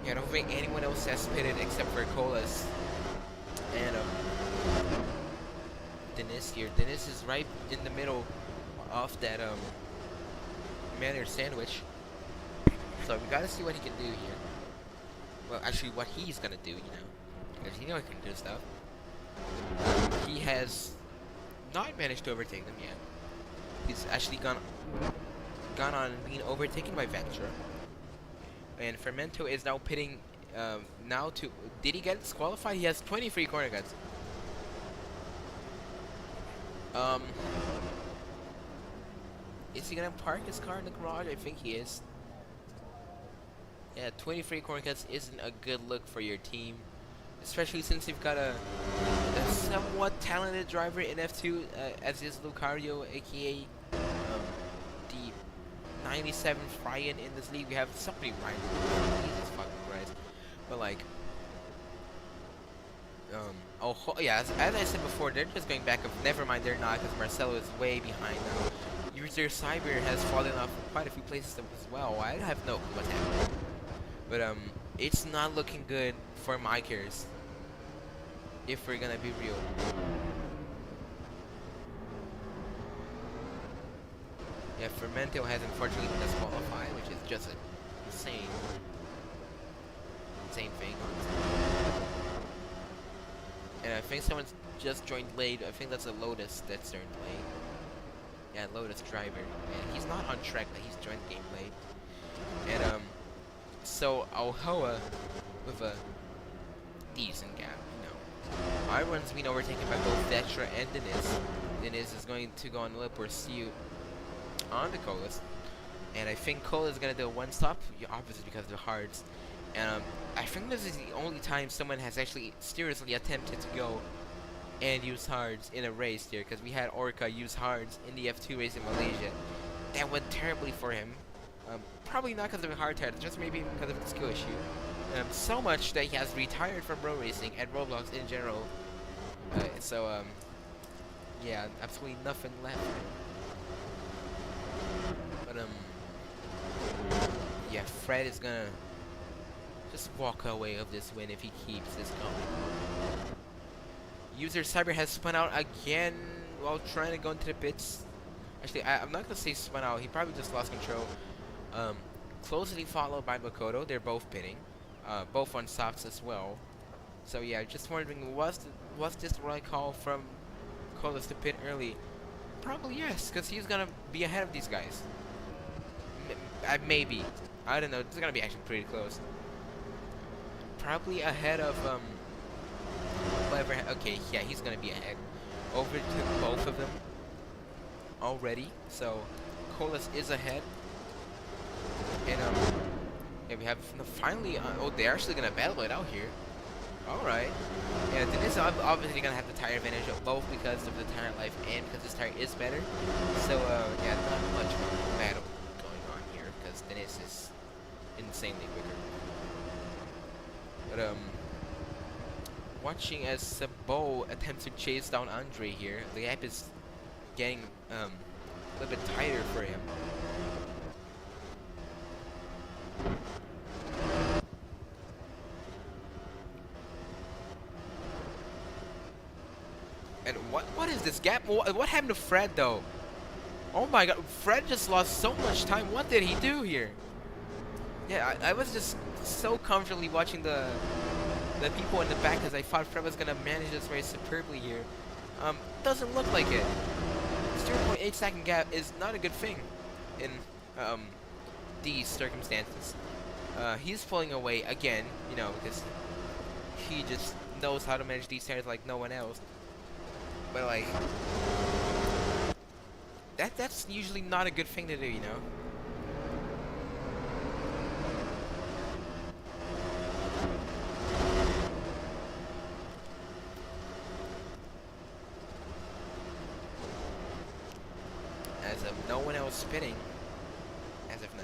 I don't think anyone else has pitted except for Colas and Dennis here. Dennis is right in the middle of that manner sandwich. So we gotta see what he can do here. Well, actually, what he's gonna do, you know, because he knows he can do stuff. He has not managed to overtake them yet. He's actually gone on being overtaken by Vectra. And Fermento is now pitting now to. Did he get disqualified? He has 23 corner cuts. Is he gonna park his car in the garage? I think he is. Yeah, 23 corner cuts isn't a good look for your team, especially since you've got a somewhat talented driver in F2 as is Lucario, aka the 97 Ryan in this league. We have somebody Ryan. Jesus fucking Christ. But like, Yeah, as I said before, they're just going back. Never mind, they're not, because Marcelo is way behind now. User Cyber has fallen off quite a few places as well. I have no clue what's happening. But it's not looking good for my cares. If we're gonna be real. Yeah, Fermento has unfortunately been disqualified, which is just an insane thing. And I think someone's just joined late. I think that's a Lotus that's joined late. Yeah, Lotus driver. And he's not on track, but he's joined the game late. And so Alhoa with a decent gap, you know. Our one's been overtaken by both Vectra and Deniz. Deniz is going to go on lip pursuit on the Colas. And I think Cola is gonna do a one stop, obviously because of the hards. And I think this is the only time someone has actually seriously attempted to go and use hards in a race here, because we had Orca use hards in the F2 race in Malaysia. That went terribly for him. Probably not because of a hard tire, just maybe because of a skill issue. So much that he has retired from road racing and Roblox in general. Yeah, absolutely nothing left. But yeah, Fred is gonna just walk away of this win if he keeps this going. User Cyber has spun out again while trying to go into the pits. Actually, I'm not gonna say spun out. He probably just lost control. Closely followed by Makoto. They're both pitting, both on softs as well. So yeah, just wondering, was this the right call from Colas to pit early? Probably yes, because he's gonna be ahead of these guys. Maybe. I don't know. This is gonna be actually pretty close. Probably ahead of whoever. Okay, yeah, he's gonna be ahead. Over to both of them already. So Colas is ahead. And yeah, we have finally. Oh, they're actually gonna battle it out here. All right. Yeah, Deniz obviously gonna have the tire advantage of both because of the tire life and because his tire is better. So yeah, not much battle going on here because Deniz is insanely quicker. But watching as Sabo attempts to chase down Andre here, the gap is getting a little bit tighter for him. And what is this gap? What happened to Fred though? Oh my god, Fred just lost so much time. What did he do here? Yeah, I was just so comfortably watching the people in the back because I thought Fred was gonna manage this race superbly here. Doesn't look like it. 0.8 second gap is not a good thing in these circumstances. He's pulling away again, you know, because he just knows how to manage these tires like no one else. But like, that's usually not a good thing to do, you know. As of no one else spinning, as of now.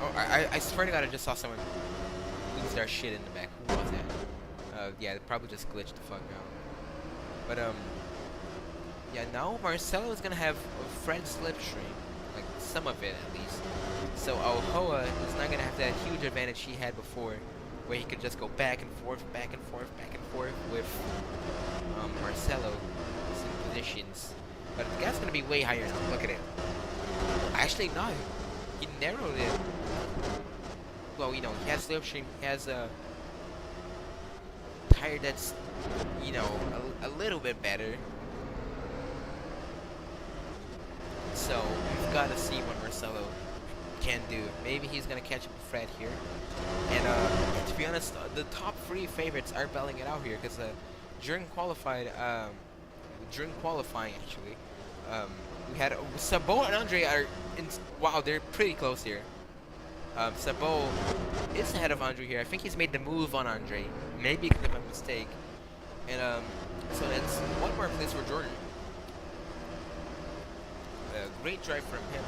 Oh, I swear to God, I just saw someone lose their shit in the back. Who was that? Yeah, they probably just glitched the fuck out. But yeah, now Marcelo is gonna have a Fred slipstream, like some of it at least. So Alhoa is not gonna have that huge advantage he had before, where he could just go back and forth with Marcelo in positions. But the gap's gonna be way higher now. Look at it. Actually, no. He narrowed it. Well, you know, he has slipstream. He has a tire that's, you know, a little bit better. So we've got to see what Marcelo can do. Maybe he's gonna catch up with Fred here. And to be honest, the top 3 favorites are battling it out here because during qualifying actually, we had Sabo and Andre are wow, they're pretty close here. Sabo is ahead of Andre here. I think he's made the move on Andre. Maybe it could have been a mistake. And so that's one more place for Jordan. Great drive from him.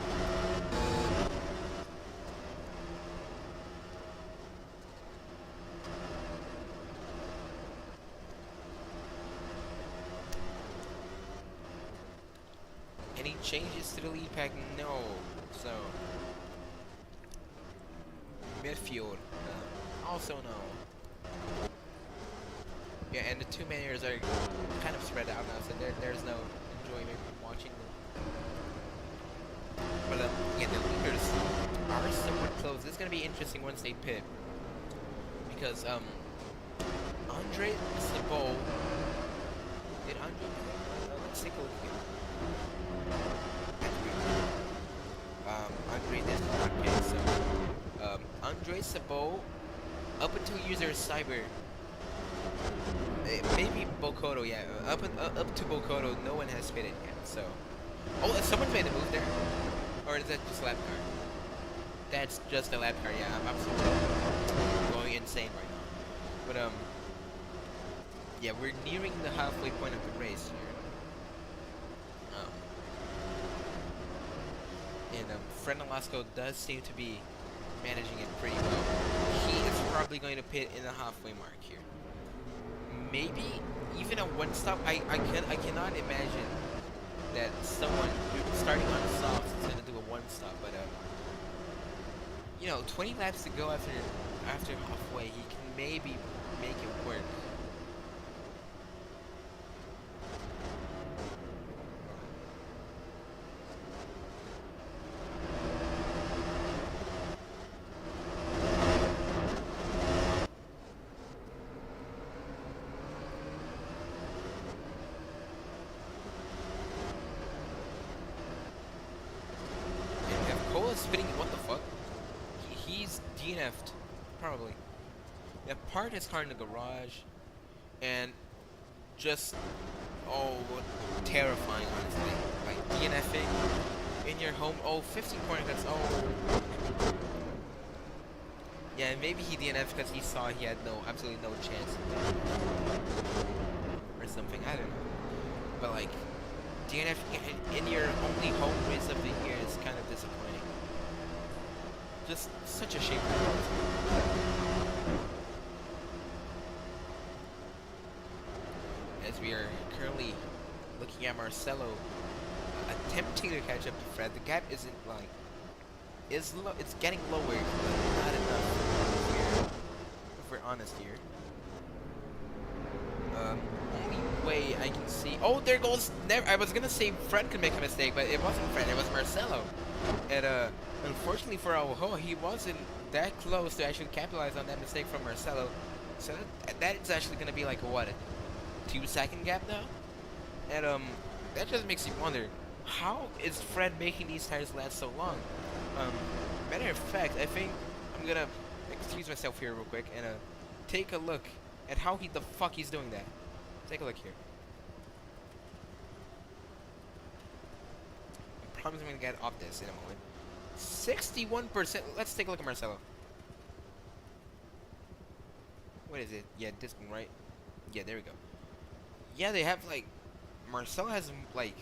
changes to the lead pack? No. So midfield, also no. Yeah, and the two managers are kind of spread out now, so there's no enjoyment in watching them. But yeah, the leaders are somewhat close. This is gonna be interesting once they pit, because Andre Sabol. Did Andre? Let's take a look here. Andre did not pit, so Andre Sabol, up until user Cyber. Maybe Bokoto, yeah. Up to Bokoto, no one has pitted yet. So, oh, someone made a move there, or is that just a lap car? That's just a lap car. Yeah, I'm absolutely going insane right now. But yeah, we're nearing the halfway point of the race here. And Fred Nolasco does seem to be managing it pretty well. He is probably going to pit in the halfway mark here. Maybe even a one stop. I cannot imagine that someone starting on a soft is gonna do a one stop, but you know, 20 laps to go after halfway, he can maybe make it work. Spinning, what the fuck? He's DNF'd, probably. Yeah, parked his car in the garage, and just, oh, terrifying, honestly. Like, DNFing in your home, oh, 15 corner cuts, oh. Yeah, maybe he DNF'd because he saw he had absolutely no chance. Or something, I don't know. But like, DNFing in your only home race of the year is kind of disappointing. Just such a shame. As we are currently looking at Marcelo attempting to catch up to Fred, the gap isn't like it's getting lower, but not enough here. If we're honest here. Only way I can see. Oh, there goes. I was gonna say Fred could make a mistake, but it wasn't Fred. It was Marcelo. And unfortunately for Aoho, he wasn't that close to actually capitalize on that mistake from Marcelo. So that is actually gonna be like a, what, a 2-second gap now? And that just makes you wonder, how is Fred making these tires last so long? Matter of fact, I think I'm gonna excuse myself here real quick and take a look at how the fuck he's doing that. Take a look here. I promise I'm gonna get off this in a moment. 61%. Let's take a look at Marcelo. What is it? Yeah, this one, right? Yeah, there we go. Yeah, they have like Marcelo has like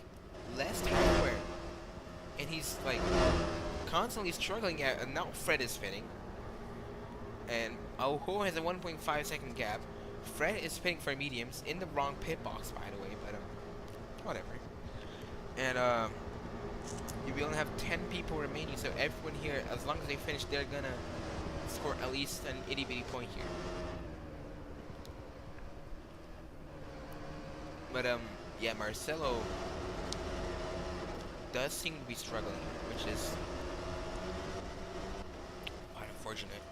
less than everywhere, and he's like constantly struggling at. And now Fred is spinning, and Aoho has a 1.5 second gap. Fred is spinning for mediums in the wrong pit box, by the way, but whatever. And we only have 10 people remaining, so everyone here, as long as they finish, they're gonna score at least an itty bitty point here. But yeah, Marcelo does seem to be struggling, which is quite unfortunate.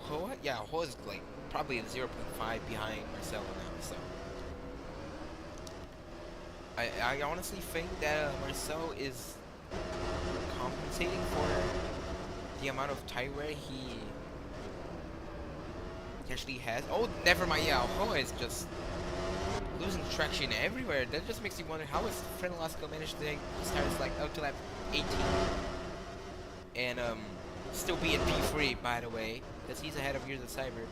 Hoa? Yeah, Hoa is like probably a 0.5 behind Marcelo now, so I honestly think that Marcelo is compensating for the amount of tire wear he actually has. Oh, never mind. Yeah, Hoa is just losing traction everywhere. That just makes you wonder how is Fred Lasco managed to start like out to lap 18 and still be in P3, by the way, because he's ahead of Years of Cyber.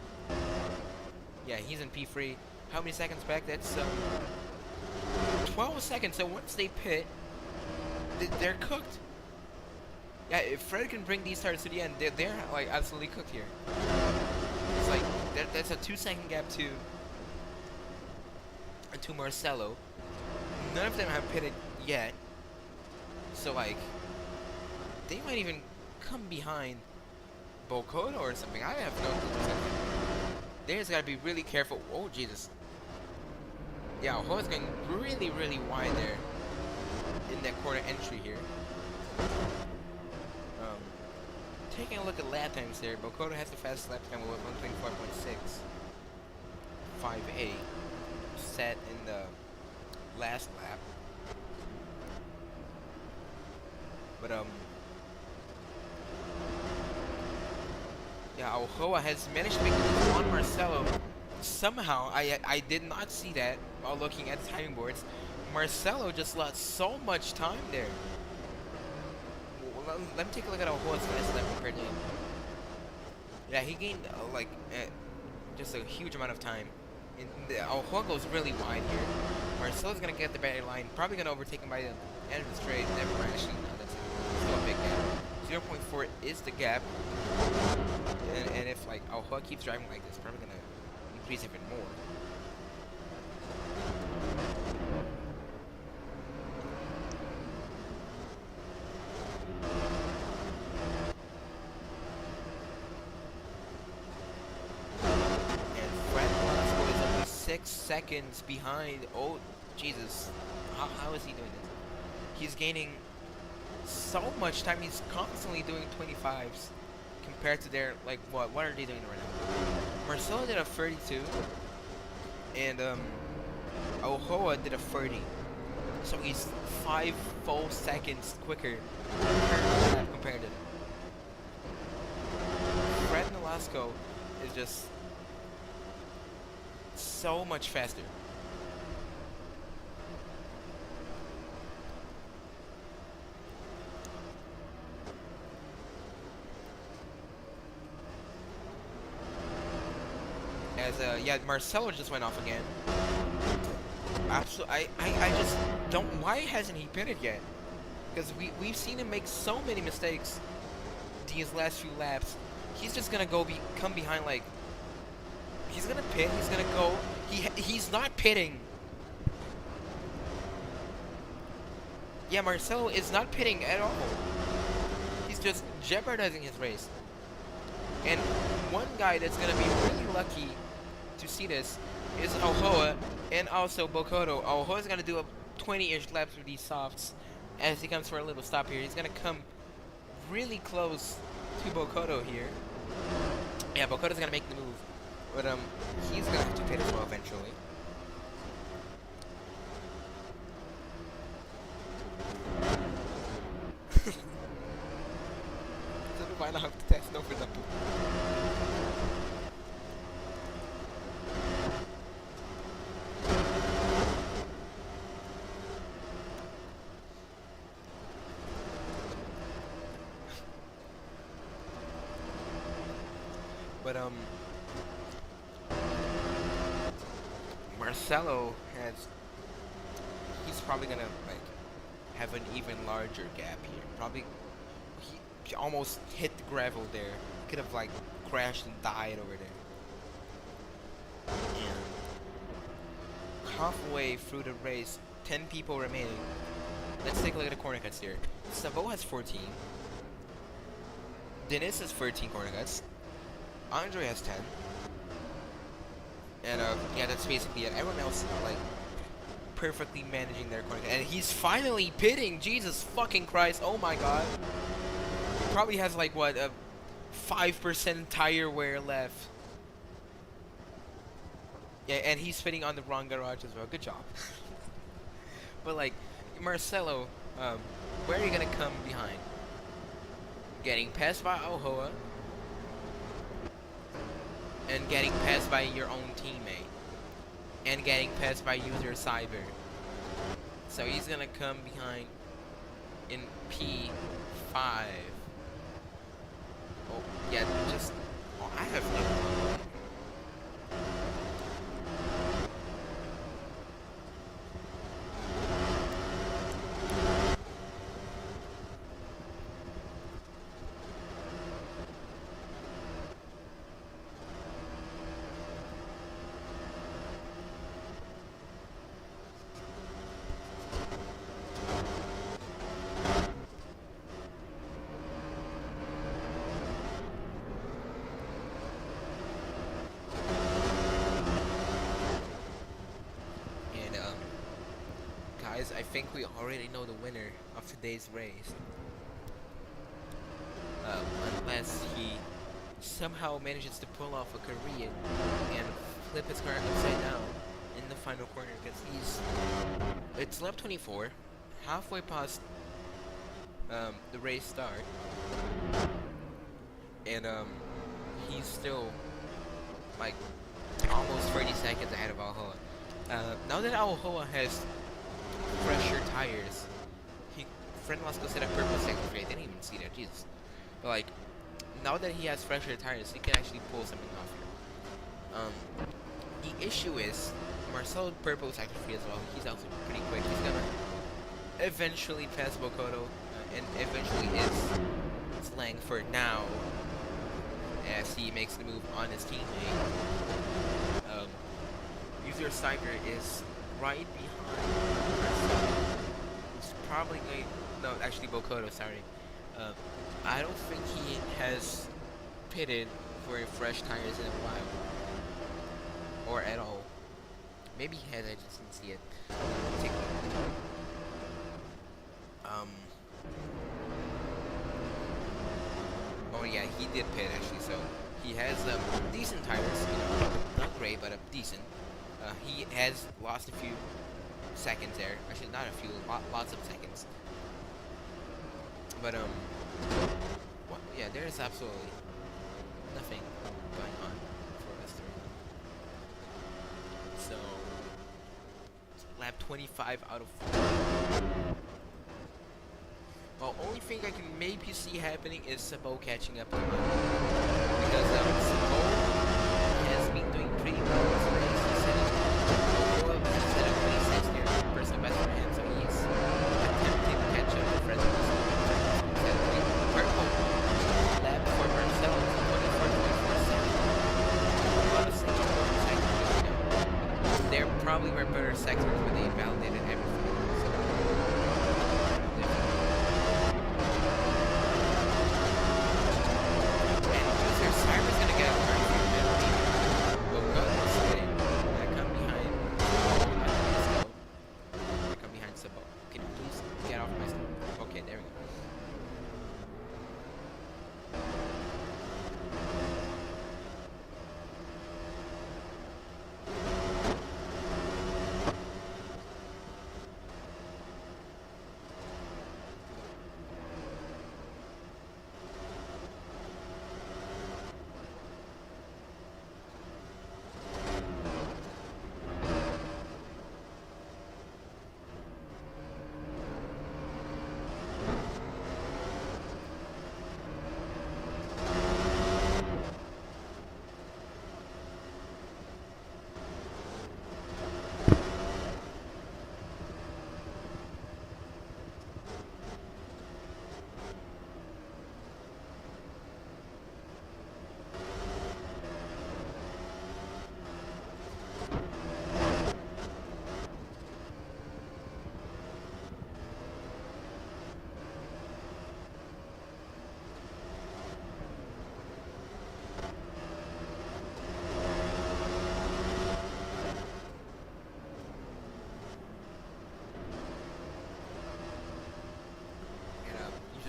Yeah, he's in P3. How many seconds back? That's 12 seconds. So once they pit, they're cooked. Yeah, if Fred can bring these tires to the end, they're like absolutely cooked here. It's like that's a 2-second gap to Marcelo. None of them have pitted yet, so like they might even come behind Bocoto or something. I have no clue. They just gotta be really careful. Oh Jesus! Yeah, Ho's going really, really wide there in that corner entry here. Taking a look at lap times here, Bocoto has the fastest lap time with 124.658 set in the last lap. But yeah, Alcoa has managed to make it on Marcelo. Somehow, I did not see that while looking at the timing boards. Marcelo just lost so much time there. Let me take a look at Alcoa's last lap compared to him. Yeah, he gained like just a huge amount of time. Alcoa goes really wide here. Marcelo's gonna get the battery line, probably gonna overtake him by the end of the straight. Never mind, actually, no, that's still a big gap. 0.4 is the gap, and if like Alcoa keeps driving like this, probably gonna increase even more. And Fred Velasco is only 6 seconds behind. Oh Jesus, how is he doing this? He's gaining so much time. He's constantly doing 25s compared to their like what are they doing right now? Marcelo did a 32 and Alcoa did a 30, so he's 5 full seconds quicker compared to them. Fred Velasco is just so much faster. As yeah, Marcelo just went off again. Absolutely, I just don't. Why hasn't he pitted yet? Because we've seen him make so many mistakes these last few laps. He's just gonna come behind like. He's gonna pit. He's gonna go. He's not pitting. Yeah, Marcelo is not pitting at all. He's just jeopardizing his race. And one guy that's gonna be really lucky to see this is Alcoa and also Bocoto. Alcoa's gonna do a 20-ish laps with these softs as he comes for a little stop here. He's gonna come really close to Bocoto here. Yeah, Bocoto's gonna make the move, but he's gonna have to pit as well eventually. Sabi ba na test no for the poop? But Marcelo he's probably gonna like have an even larger gap here. Probably he almost hit the gravel there. Could have like crashed and died over there. And halfway through the race, 10 people remaining. Let's take a look at the corner cuts here. Savo has 14. Dennis has 13 corner cuts. Andre has 10. And yeah, that's basically it. Everyone else like perfectly managing their corner. And he's finally pitting. Jesus fucking Christ! Oh my God. He probably has like what a 5% tire wear left. Yeah, and he's fitting on the wrong garage as well. Good job. But like Marcelo, where are you gonna come behind? Getting passed by Alcoa. And getting passed by your own teammate. and getting passed by user Cyber. So he's gonna come behind in P5. Oh, yeah, just... Oh, I have no... Guys, I think we already know the winner of today's race. Unless he somehow manages to pull off a Korean and flip his car upside down in the final corner, because it's lap 24, halfway past the race start, and he's still like almost 30 seconds ahead of Alhoa. Now that Alhoa has fresher tires, Fred Lasco said a purple second free. I didn't even see that, Jesus. But like, now that he has fresher tires, he can actually pull something off here. The issue is Marcelo purple second free as well. He's also pretty quick. He's gonna eventually pass Bokoto, and eventually is Slang for now, as he makes the move on his teammate. User Cyber is right behind Marcelo. He's probably going... No, actually Bokoto, sorry. I don't think he has pitted for fresh tires in a while. Or at all. Maybe he has, I just didn't see it. Take a look. Oh yeah, he did pit actually, so he has decent tires, you know, not great, but decent. He has lost a few seconds there. Actually, not a few, lots of seconds. But well, yeah, there is absolutely nothing going on for us three. So lap 25 out of 4. Well, only thing I can maybe see happening is Sabo catching up to him, because Sabo has been doing pretty well in this race. He set a pretty nice there, personal best for him, so he's attempting to catch up with Fred. Purple lap for Marcel, 24.47. There probably were better sectors, but they invalidated everything.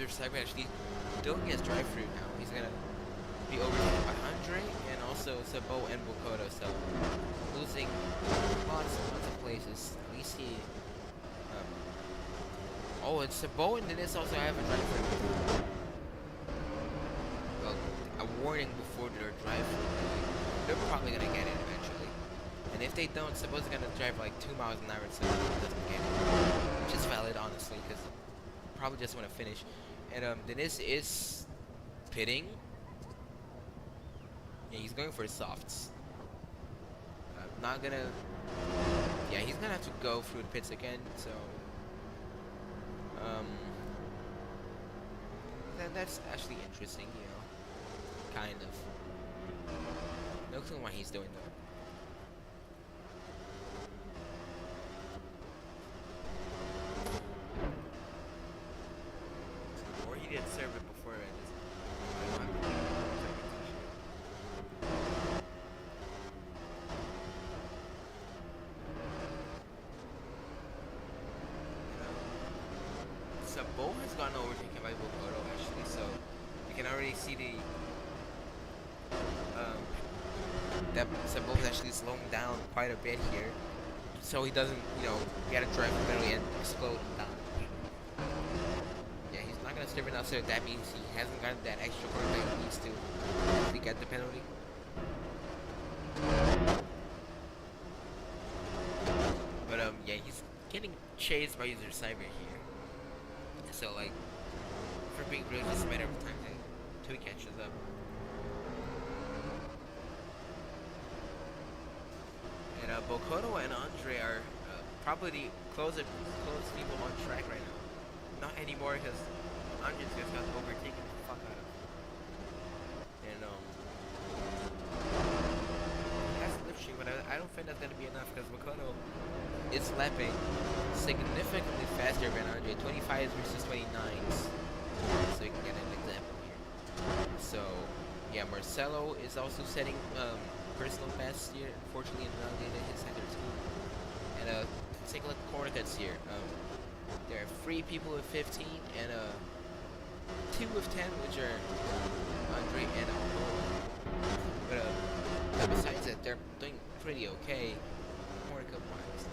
Cyber actually doing his drive-through now. He's gonna be overtaken by Andre and also Sabo and Bokoto, so losing lots of places. At least he oh, it's Sabo and Dennis also have a drive-through. Well, a warning before their drive-through. They're probably gonna get it eventually. And And if they don't, suppose they're gonna drive like 2 miles an hour so it doesn't get it. Which is valid, honestly, because probably just want to finish. And Dennis is pitting. Yeah, he's going for softs. Not gonna. Yeah, he's gonna have to go through the pits again. So, that's actually interesting, you know, kind of. No clue why he's doing that. Or he didn't serve it before. Sabo has gotten overtaken by Bokoto actually, so you can already see the that Sabo is actually slowing down quite a bit here, so he doesn't, you know, he gotta drive middle and explode him down. Yeah, he's not gonna steer it now, so that means he hasn't gotten that extra work that he needs to get the penalty. But yeah, he's getting chased by user cyber here. So like, for being really just a matter of time till he catches up. And Bokoto and Andre are probably the closest people on track right now. Not anymore because Andre's just got overtaken the fuck out of. And that's lifting, but I don't think that's gonna be enough because Bokoto is lapping significantly faster than Andre. 25s versus 29s. So you can get an example here. So yeah, Marcelo is also setting personal best here. Unfortunately, invalidated his sector too. And let's take a look at corner cuts here. There are 3 people with 15 and 2 with 10, which are Andre and but besides that, they're doing pretty okay corner cut wise.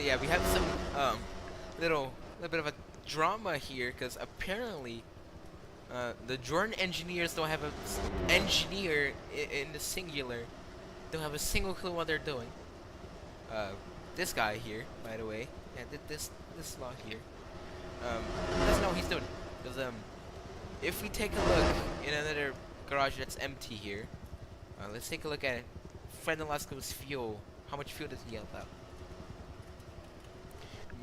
Yeah, we have some little bit of a drama here because apparently the Jordan engineers don't have a engineer in the singular. Don't have a single clue what they're doing. This guy here, by the way, yeah, this slot here, doesn't know what he's doing. Because if we take a look in another garage that's empty here, let's take a look at Frendelasco's fuel. How much fuel does he have out?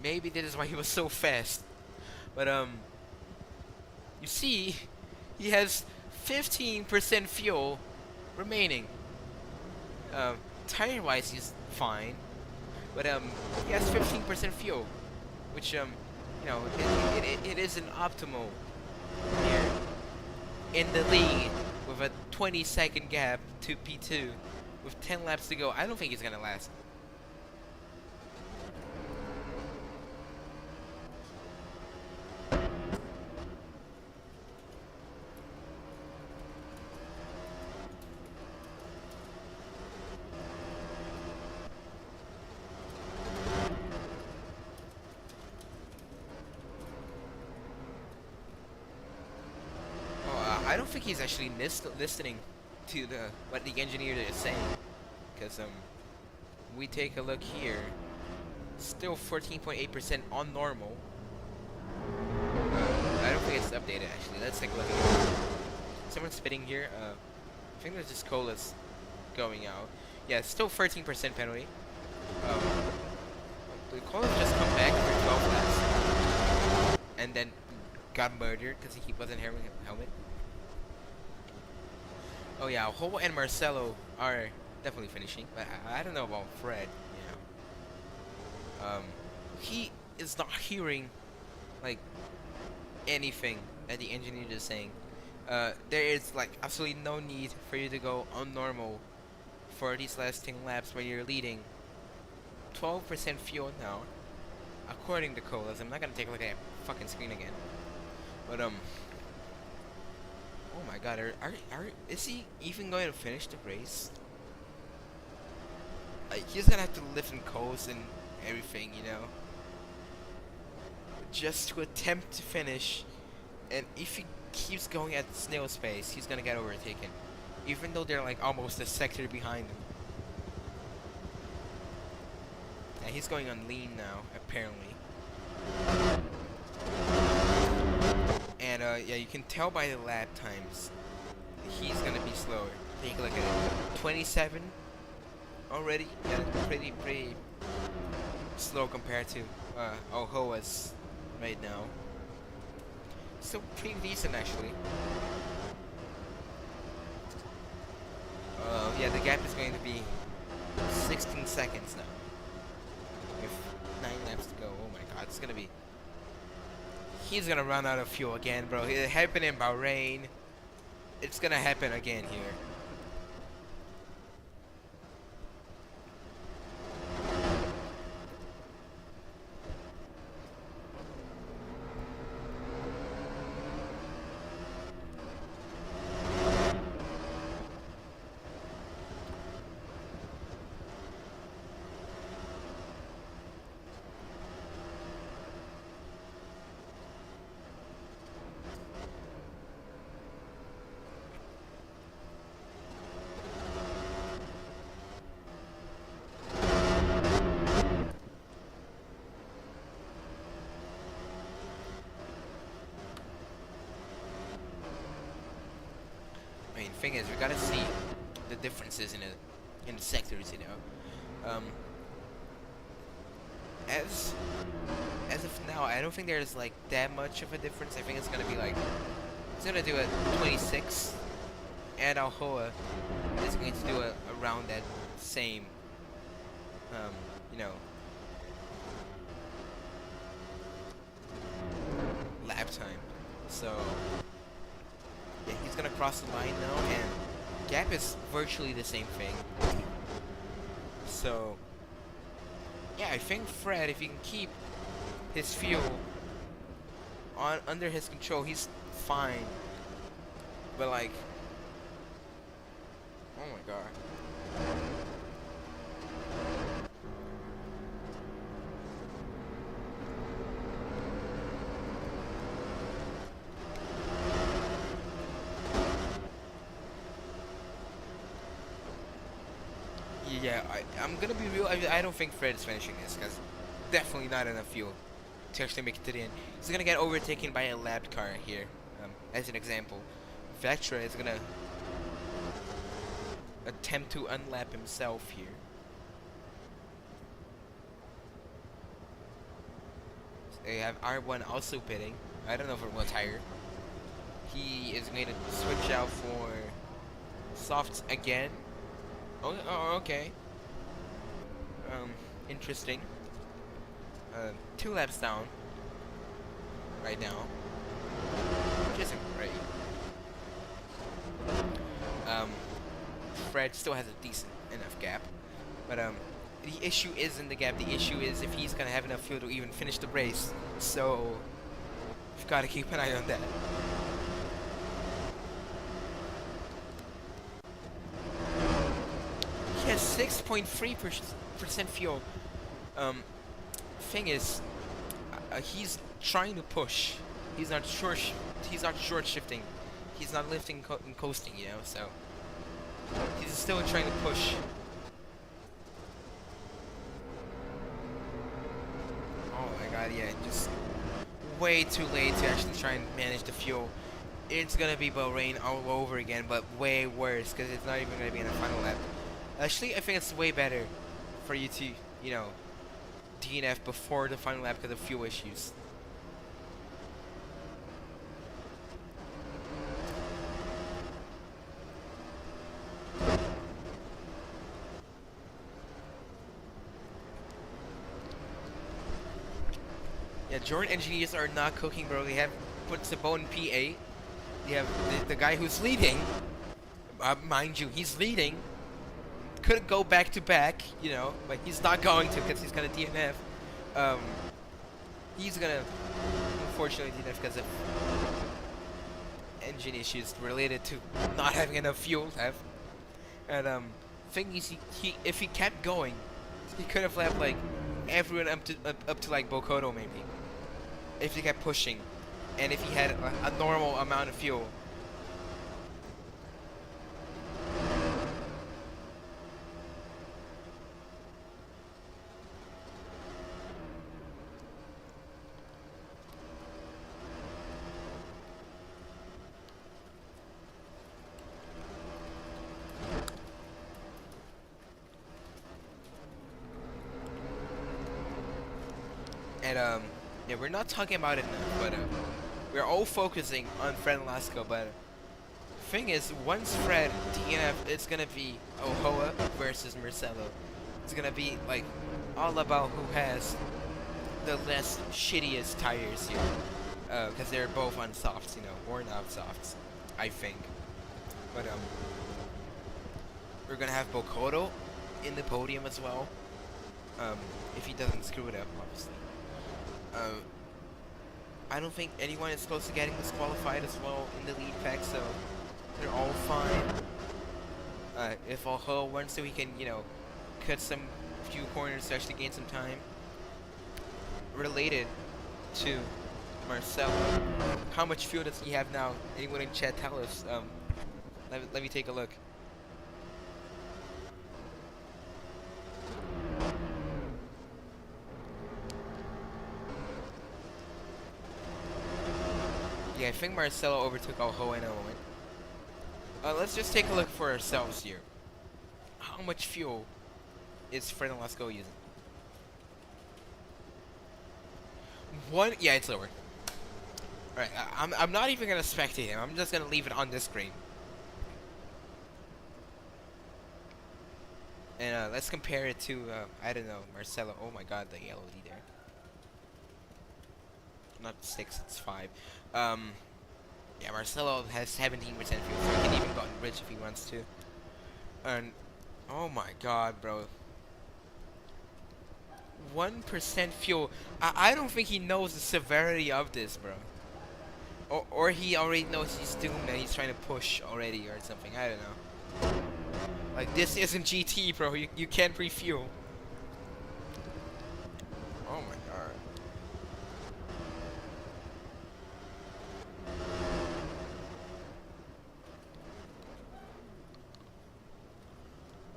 Maybe that is why he was so fast. But you see, he has 15% fuel remaining. Tire-wise, he's fine, but he has 15% fuel, which you know, it isn't optimal here in the lead with a 20-second gap to P2 with 10 laps to go. I don't think he's gonna last. I don't think he's actually listening to what the engineer is saying, because we take a look here, still 14.8% on normal. I don't think it's updated actually. Let's take a look at it. Someone's spitting here. I think there's just colas going out. Yeah, it's still 13% penalty. The colas just come back for 12 laps, and then got murdered because he wasn't wearing a helmet. Oh yeah, Ho and Marcelo are definitely finishing, but I don't know about Fred. You know, he is not hearing like anything that the engineer is saying. There is like absolutely no need for you to go on normal for these last 10 laps when you're leading 12% fuel now, according to Colas. I'm not gonna take a look at that fucking screen again. But oh my god, is he even going to finish the race? He's gonna have to lift and coast and everything, you know, just to attempt to finish. And if he keeps going at snail's pace, he's gonna get overtaken, even though they're like almost a sector behind him. And he's going on lean now, apparently. And yeah, you can tell by the lap times he's gonna be slower. Take a look at it. 27 already. Yeah, pretty slow compared to Ohoa's right now. Still pretty decent actually. Yeah, the gap is going to be 16 seconds now. With 9 laps to go. Oh my god, it's gonna be. He's gonna run out of fuel again, bro. It happened in Bahrain. It's gonna happen again here. Thing is, we gotta see the differences in the sectors, you know. As of now, I don't think there's like that much of a difference. I think it's gonna be like, it's gonna do a 26, and Alhoa is going to do around that same, you know, lap time. So yeah, he's gonna cross the line now, and gap is virtually the same thing. So yeah, I think Fred, if he can keep his fuel under his control, he's fine. But like, oh my god. Yeah, I'm gonna be real. I don't think Fred is finishing this, because definitely not enough fuel to actually make it to the end. He's gonna get overtaken by a lapped car here, as an example. Vectra is gonna attempt to unlap himself here. They have R1 also pitting. I don't know for what tire. He is going to switch out for softs again. Oh, okay. Interesting. 2 laps down right now, which isn't great. Fred still has a decent enough gap, but the issue isn't the gap. The issue is if he's gonna have enough fuel to even finish the race. So you've got to keep an eye on that. He has 6.3% fuel. Thing is, he's trying to push. He's not short shifting. He's not lifting and coasting, you know. So he's still trying to push. Oh my god, yeah, just way too late to actually try and manage the fuel. It's gonna be Bahrain all over again, but way worse, because it's not even gonna be in the final lap. Actually, I think it's way better for you to, you know, DNF before the final lap because of fuel issues. Yeah, Jordan engineers are not cooking, bro. They have put Sabone in PA. You have the guy who's leading. Mind you, he's leading. Could go back to back, you know, but he's not going to because he's gonna DNF. He's gonna unfortunately DNF because of engine issues related to not having enough fuel left. And thing is, he if he kept going, he could have left like everyone up to like Bokoto maybe. If he kept pushing, and if he had a normal amount of fuel. And yeah, we're not talking about it now, but we're all focusing on Fred and Lasco. But thing is, once Fred DNF, it's gonna be Ohoa versus Marcelo. It's gonna be like all about who has the less shittiest tires here, because they're both on softs, you know, or not softs, I think. But we're gonna have Bokoto in the podium as well, if he doesn't screw it up, obviously. I don't think anyone is close to getting disqualified as well in the lead pack, so they're all fine. If Oho wants to, he can, you know, cut some few corners to actually gain some time. Related to Marcelo, how much fuel does he have now? Anyone in chat tell us? Let me take a look. Yeah, I think Marcelo overtook Oho in a moment. Let's just take a look for ourselves here. How much fuel is Fred and Lasco using? Yeah, it's lower. Alright, I'm not even gonna spectate him. I'm just gonna leave it on this screen. And let's compare it to I don't know, Marcelo. Oh my god, the LOD there. Not 6, it's 5. Yeah, Marcelo has 17% fuel, so he can even go rich if he wants to. And oh my god, bro. 1% fuel. I don't think he knows the severity of this, bro. Or he already knows he's doomed and he's trying to push already or something. I don't know. Like, this isn't GT, bro. You can't refuel. Oh my god.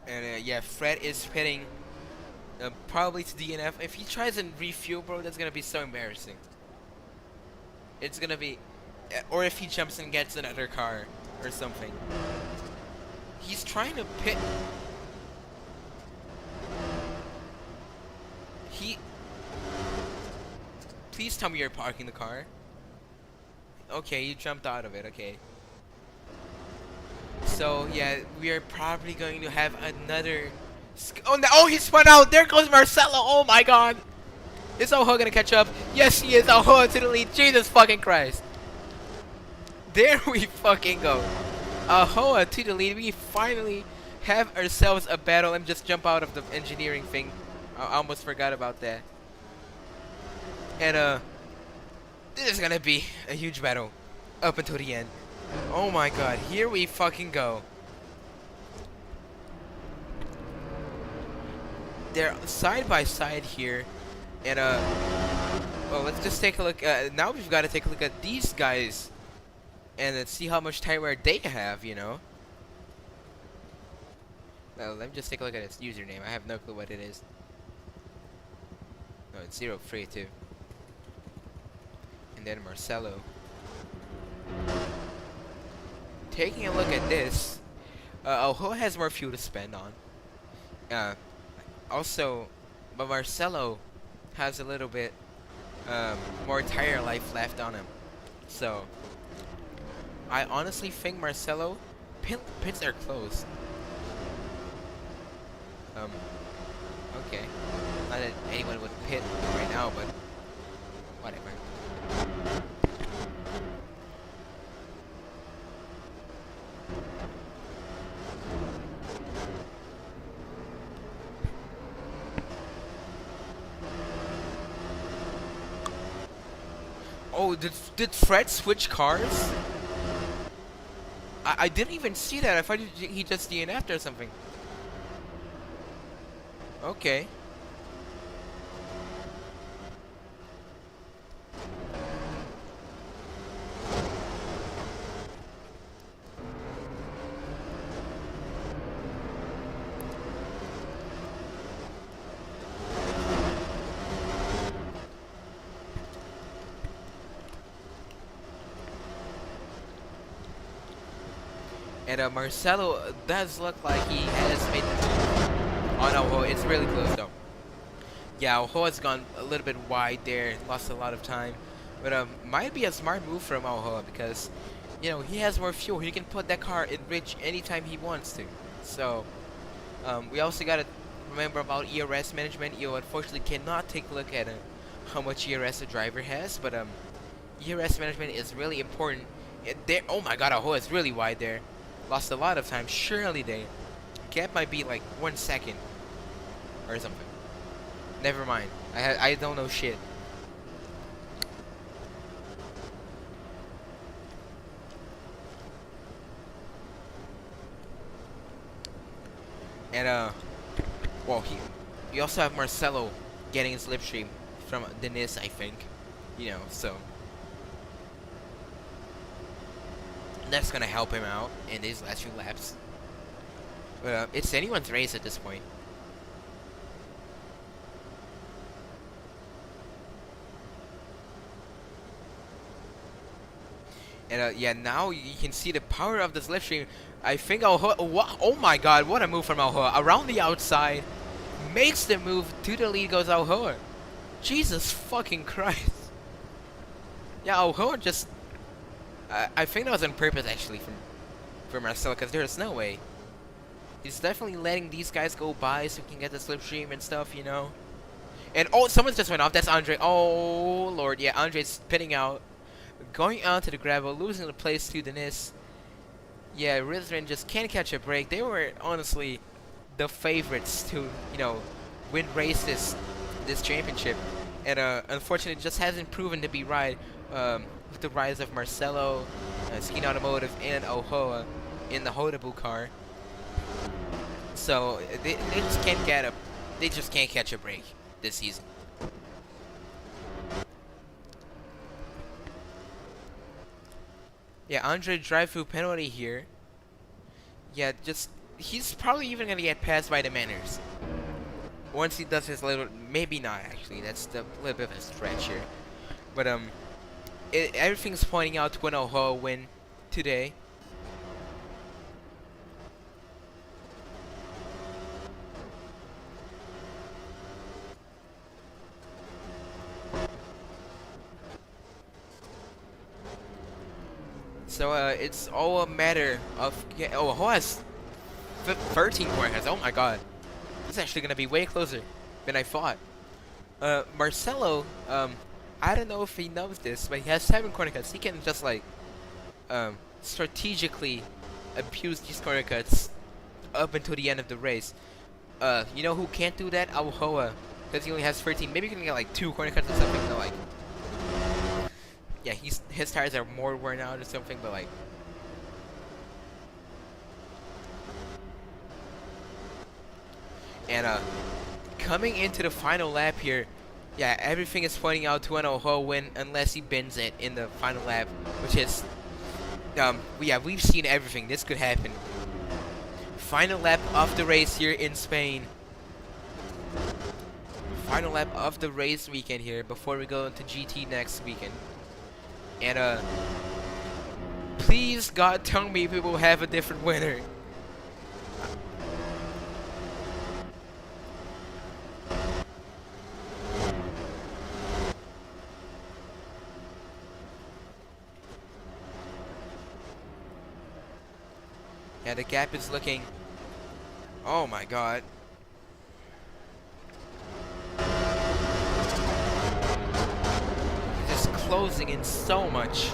And yeah, Fred is pitting probably to DNF. If he tries and refuel, bro, that's gonna be so embarrassing. It's gonna be, or if he jumps and gets another car or something. He's trying to pit. Please tell me you're parking the car. Okay, you jumped out of it. Okay. So yeah, we are probably going to have another. Oh no! Oh, he spun out. There goes Marcelo. Oh my god. Is Oho gonna catch up? Yes, he is. Oho to the lead. Jesus fucking Christ. There we fucking go. Oho to the lead. We finally have ourselves a battle. Let me just jump out of the engineering thing. I almost forgot about that. And this is gonna be a huge battle up until the end. Oh my god, here we fucking go. They're side by side here. And well, let's just take a look. Now we've got to take a look at these guys and then see how much tire wear they have, you know. Let me just take a look at its username. I have no clue what it is. No, it's 03 too. And then Marcelo. Taking a look at this, Oho has more fuel to spend on. Also, but Marcelo has a little bit more tire life left on him. So, I honestly think Marcelo pits are close. Okay. Not that anyone would pit right now, but Oh, did Fred switch cars? I didn't even see that. I thought he just DNF'd or something. Okay. And Marcelo does look like he has made the move on Ohoa. It's really close though. Yeah, Ohoa's gone a little bit wide there, lost a lot of time. But might be a smart move from Ohoa because, you know, he has more fuel. He can put that car in rich anytime he wants to. So, we also got to remember about ERS management. You unfortunately cannot take a look at how much ERS a driver has, but ERS management is really important. Oh my god, Ohoa is really wide there. Lost a lot of time. Surely the gap might be like 1 second or something. Never mind. I don't know shit. And well, we also have Marcelo getting his slipstream from Dennis, I think. You know, so that's gonna help him out in his last few laps. But it's anyone's race at this point. And yeah, now you can see the power of the slipstream. I think oh my god, what a move from Ohoa. Around the outside, makes the move to the lead, goes Ohoa. Jesus fucking Christ. Yeah, Ohoa just... I think that was on purpose actually for Marcelo, because there's no way. He's definitely letting these guys go by so he can get the slipstream and stuff, you know. And oh, someone just went off. That's Andre. Oh lord, yeah, Andre's spinning out, going onto the gravel, losing the place to Dennis. Yeah, Rizrin just can't catch a break. They were honestly the favorites to, you know, win races this championship, and unfortunately, it just hasn't proven to be right. With the rise of Marcelo, Skin Automotive, and Ohoa in the Hodabu car, so they just can't get they just can't catch a break this season. Yeah, Andre drive-through penalty here. Yeah, just he's probably even gonna get passed by the Manners once he does his little. Maybe not actually. That's a little bit of a stretch here, but everything's pointing out to an Ohoa win today. So it's all a matter of Ohoa has 13 corner cuts. Oh my god, this is actually gonna be way closer than I thought. Marcelo, I don't know if he knows this, but he has 7 corner cuts. He can just like strategically abuse these corner cuts up until the end of the race. You know who can't do that? Ohoa, because he only has 13. Maybe he can get like 2 corner cuts or something. So, like, yeah, his tires are more worn out or something, but like. And coming into the final lap here, yeah, everything is pointing out to an Ohoa win unless he bends it in the final lap, which is, yeah, we've seen everything. This could happen. Final lap of the race here in Spain. Final lap of the race weekend here before we go into GT next weekend. And please God, tell me we will have a different winner. Yeah, the gap is looking... Oh my god. Just closing in so much.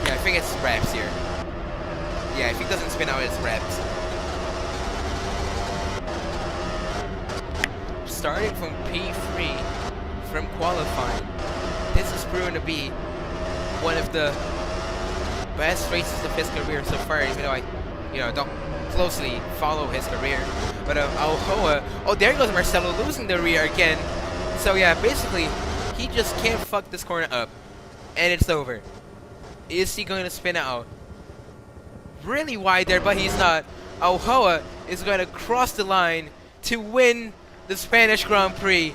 Yeah, I think it's wraps here. Yeah, if he doesn't spin out, it's wraps. starting from P3 from qualifying. This is proven to be one of the best races of his career so far, even though I, don't closely follow his career. But Alhoa, oh, there goes Marcelo losing the rear again. So yeah, basically, he just can't fuck this corner up, and it's over. Is he going to spin out? Really wide there, but he's not. Alhoa is going to cross the line to win the Spanish Grand Prix.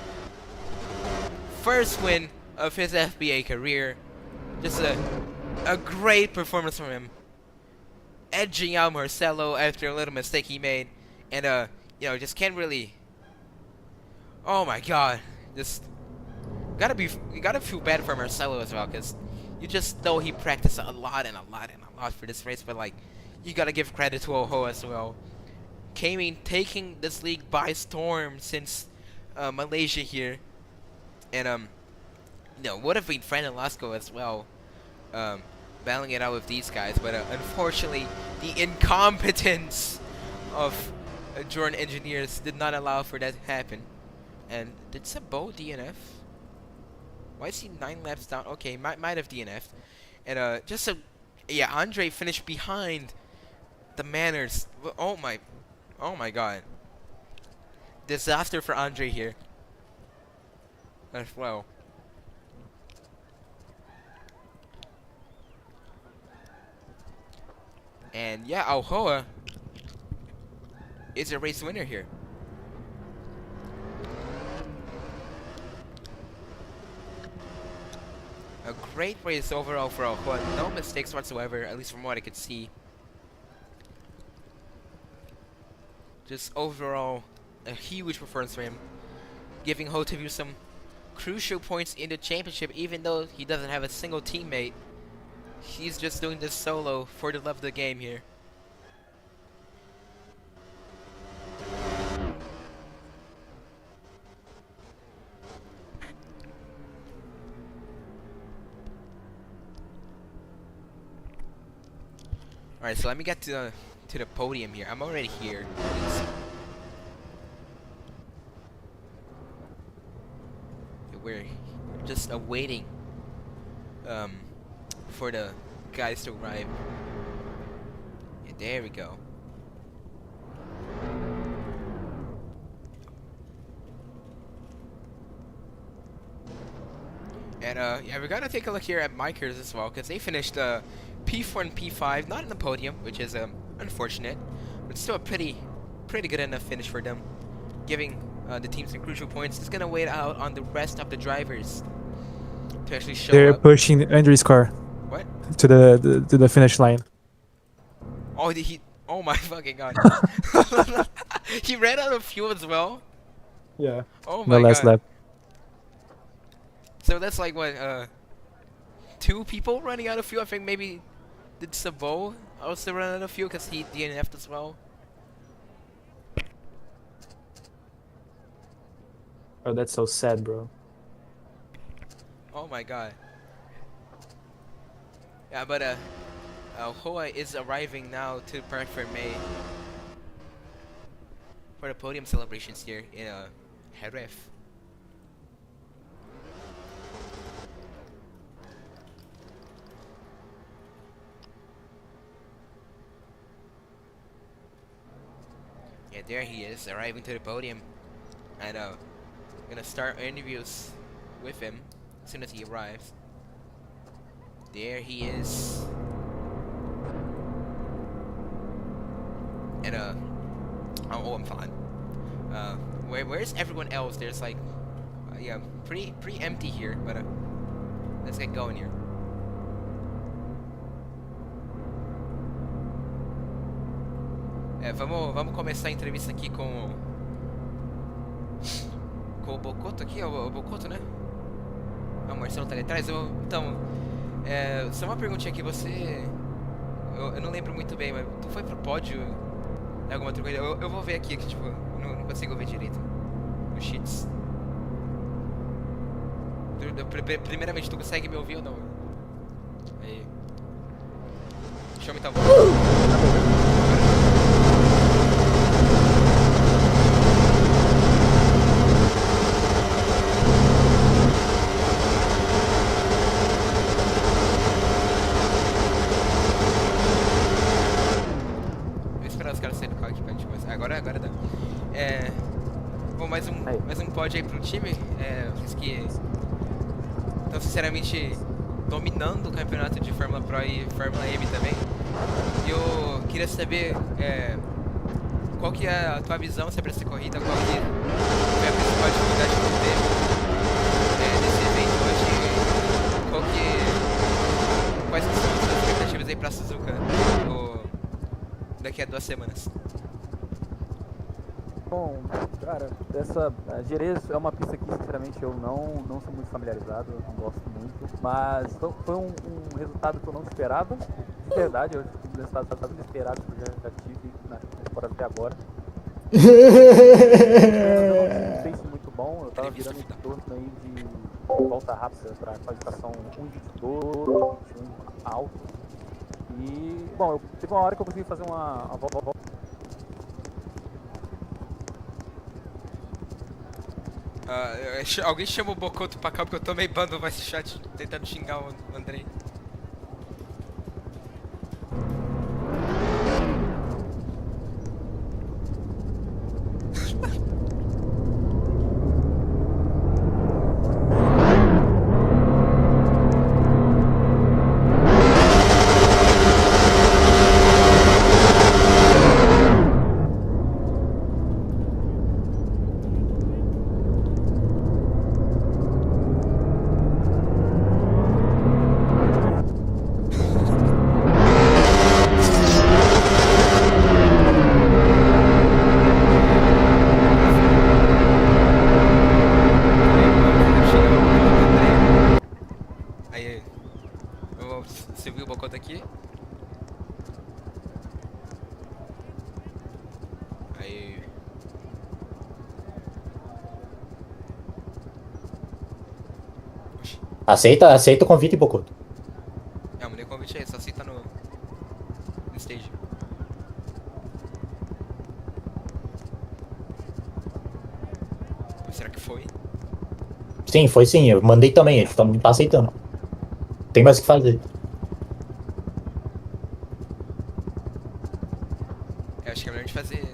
First win of his FBA career. Just a great performance from him. Edging out Marcelo after a little mistake he made. And, just can't really... Oh my god. Just... You gotta feel bad for Marcelo as well, because you just know he practiced a lot for this race, but, like, you gotta give credit to Oho as well. Taking this league by storm since Malaysia here. And, would have been Fran and Lasco as well. Battling it out with these guys, but unfortunately, the incompetence of Jordan Engineers did not allow for that to happen. And did Sabo DNF? Why is he 9 laps down? Okay, might have DNF'd. And Andre finished behind the Manners. Oh my god. Disaster for Andre here as well. And yeah, Alhoa is a race winner here. A great race overall for Alhoa. No mistakes whatsoever, at least from what I could see. Just overall, a huge performance for him. Giving Hoteview some crucial points in the championship, even though he doesn't have a single teammate. He's just doing this solo for the love of the game here. Alright, so let me get to the podium here. I'm already here. We're just awaiting for the guys to arrive. Yeah, there we go. And yeah, we gotta take a look here at Mikers as well, because they finished P4 and P5, not in the podium, which is unfortunate, but still a pretty good enough finish for them, giving the team some crucial points. It's gonna wait out on the rest of the drivers to actually show They're up. pushing Andrew's car. What? To the finish line. Oh, oh my fucking god! He ran out of fuel as well. Yeah. Oh my The last god! lap. So that's like what 2 people running out of fuel. I think maybe did Sabo also run out of fuel because he DNF'd as well. Oh, that's so sad, bro. Oh my god. Yeah, but Hoa is arriving now to Park for May for the podium celebrations here in Jerez. Yeah, there he is, arriving to the podium. And I'm gonna start interviews with him as soon as he arrives. There he is. And oh, I'm fine. Where's everyone else? There's like yeah, pretty empty here, but let's get going here. Vamos começar a entrevista aqui com o Bocoto aqui, o Bocoto, né? Ah, o Marcelo tá ali atrás. Então, só uma perguntinha aqui, você... Eu não lembro muito bem, mas tu foi pro pódio em alguma outra corrida? Eu vou ver aqui, que tipo, não consigo ver direito os cheats. Primeiramente, tu consegue me ouvir ou não? Aí. Show me então. Agora dá. Bom, mais um pódio aí pro time. Vocês que estão sinceramente dominando o campeonato de Fórmula Pro e Fórmula M também. E eu queria saber qual que é a tua visão sobre essa corrida, qual que foi a principal dificuldade que tu teve nesse evento hoje, quais que são as suas expectativas aí pra Suzuka daqui a 2 semanas? Bom, cara, a Jerez é uma pista que, sinceramente, eu não sou muito familiarizado, eu não gosto muito, mas foi um resultado que eu não esperava, de verdade, eu acho que um resultado inesperado que eu já tive na temporada até agora. Eu não sei se muito bom, eu tava virando em torno aí de volta rápida para qualificação 1.22, 1.21 alto, e, bom, teve uma hora que eu consegui fazer uma volta. Alguém chama o Bocoto pra cá porque eu tomei ban no voice chat tentando xingar o Andrei. Você viu o Bocoto aqui? Aí. Aceita o convite, Bocoto. Mandei o convite aí, só aceita no stage. Será que foi? Sim, foi sim, eu mandei também, ele não tá aceitando. Tem mais o que fazer. Eu acho que é melhor a gente fazer.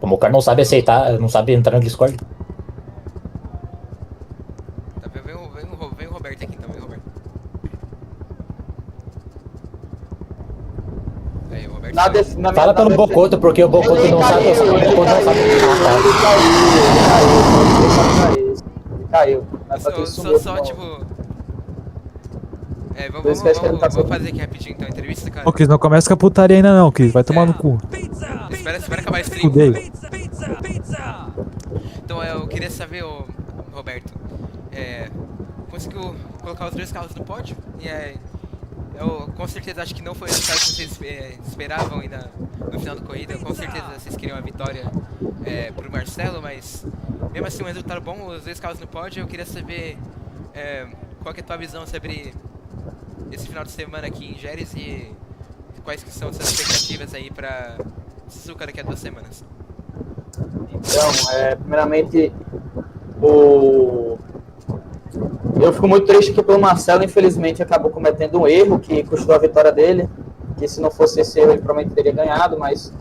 Como o cara não sabe aceitar, não sabe entrar no Discord. Tá, vem o Roberto aqui então, vem o Roberto. Aí, o Roberto. Fala pelo Bocoto, porque o Bocoto não sabe. Caiu. Só tipo. Vamos fazer aqui rapidinho então a entrevista, cara. Ô, Cris, não começa com a putaria ainda não, Cris. Vai tomar no cu. Espera acabar a stream. Fudei. Então eu queria saber, Roberto, conseguiu colocar os 2 carros no pódio? E eu com certeza acho que não foi o resultado que vocês esperavam ainda no final da corrida. Com certeza vocês queriam a vitória pro Marcelo, mas mesmo assim um resultado bom, os 2 carros no pódio. Eu queria saber qual que é a tua visão sobre esse final de semana aqui em Jerez e quais que são suas expectativas aí pra Suzuka daqui a 2 semanas. Então, primeiramente, eu fico muito triste que o Marcelo, infelizmente, acabou cometendo um erro que custou a vitória dele, que se não fosse esse erro ele provavelmente teria ganhado, mas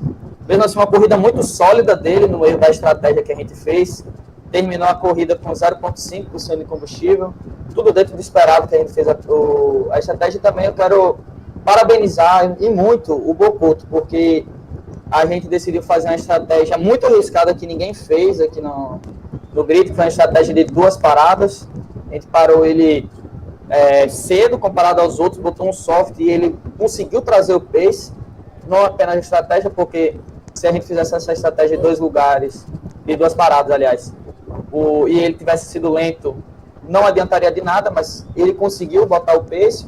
mesmo assim uma corrida muito sólida dele no erro da estratégia que a gente fez. Terminou a corrida com 0,5% de combustível, tudo dentro do esperado que a gente fez a estratégia. Também eu quero parabenizar e muito o Bocoto, porque a gente decidiu fazer uma estratégia muito arriscada que ninguém fez aqui no grid, que foi uma estratégia de 2 paradas. A gente parou ele cedo comparado aos outros, botou um soft e ele conseguiu trazer o pace, não apenas a estratégia, porque se a gente fizesse essa estratégia de 2 lugares, de 2 paradas, aliás, e ele tivesse sido lento, não adiantaria de nada, mas ele conseguiu botar o pace,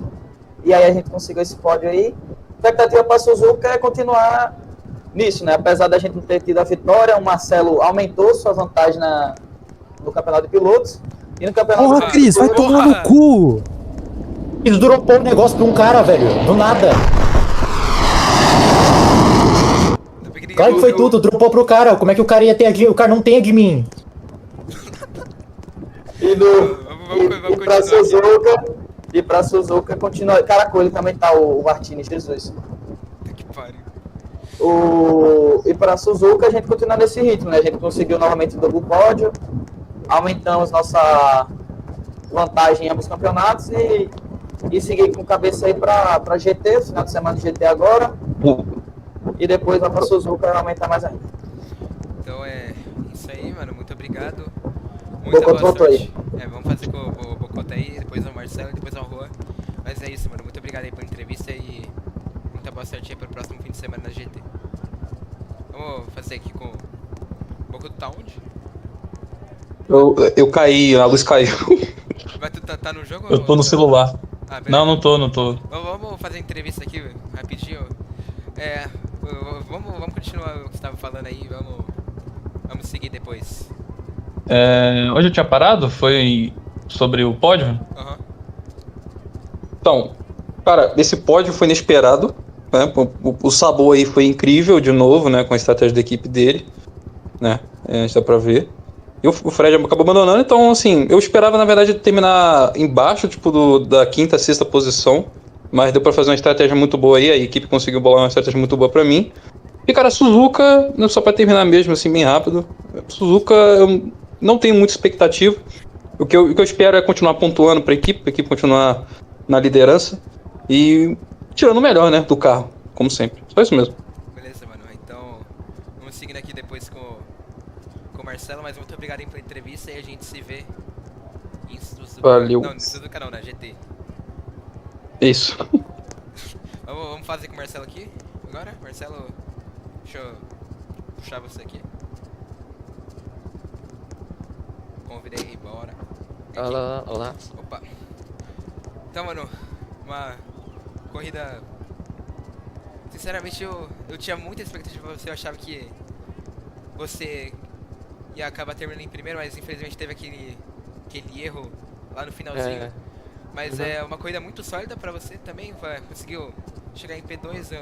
e aí a gente conseguiu esse pódio aí. A expectativa para a Suzuka é continuar nisso, né? Apesar da gente não ter tido a vitória, o Marcelo aumentou sua vantagem no campeonato de pilotos, e no campeonato Porra, Cris, vai tomar no cu! Ele dropou um negócio pra um cara, velho, do nada. Claro que foi tudo, dropou pro cara. Como é que o cara ia ter o cara não tem admin? E pra Suzuka continua. Caraca, ele também tá o Martini, Jesus. Que pariu. E para a Suzuka a gente continua nesse ritmo, né? A gente conseguiu novamente o duplo pódio, aumentamos nossa vantagem em ambos os campeonatos e seguir com cabeça aí para GT, final de semana de GT agora, e depois lá para a Suzuka aumentar mais ainda. Então é isso aí, mano. Muito obrigado. O Muita Bocoto boa voltou sorte. aí. É, vamos fazer com o Bocoto aí, depois o Marcelo, depois o Rua. Mas é isso, mano. Muito obrigado aí pela entrevista e muita boa sorte aí para o próximo fim de semana na GT. Vamos fazer aqui com... O Bocoto tá onde? Eu caí, a luz caiu. Mas tu tá no jogo? Eu tô no celular. Ah, beleza. Não tô. Vamos fazer a entrevista aqui, rapidinho. Vamos continuar o que você tava falando aí, vamos seguir depois. Hoje eu tinha parado, foi sobre o pódio. Aham. Então, cara, esse pódio foi inesperado, né? O Sabor aí foi incrível de novo, né? Com a estratégia da equipe dele, né? A gente dá pra ver. E o Fred acabou abandonando, então assim, eu esperava na verdade terminar embaixo, tipo, da quinta, sexta posição. Mas deu pra fazer uma estratégia muito boa aí, a equipe conseguiu bolar uma estratégia muito boa pra mim. E cara, Suzuka, só pra terminar mesmo, assim, bem rápido. Suzuka, eu não tenho muita expectativa. O que eu espero é continuar pontuando pra equipe continuar na liderança. E tirando o melhor, né, do carro, como sempre. Só isso mesmo. Beleza, mano. Então, vamos seguindo aqui depois com o Marcelo, mas muito obrigado aí pela entrevista e a gente se vê em Suzuka. Valeu. Não, em Suzuka não, na GT. Isso. Vamos fazer com o Marcelo aqui agora? Marcelo, deixa eu puxar você aqui. Convidei, bora. Olá. Opa. Então, mano, uma corrida... Sinceramente, eu tinha muita expectativa pra você. Eu achava que você ia acabar terminando em primeiro, mas infelizmente teve aquele erro lá no finalzinho. Mas é uma corrida muito sólida pra você também. Conseguiu chegar em P2,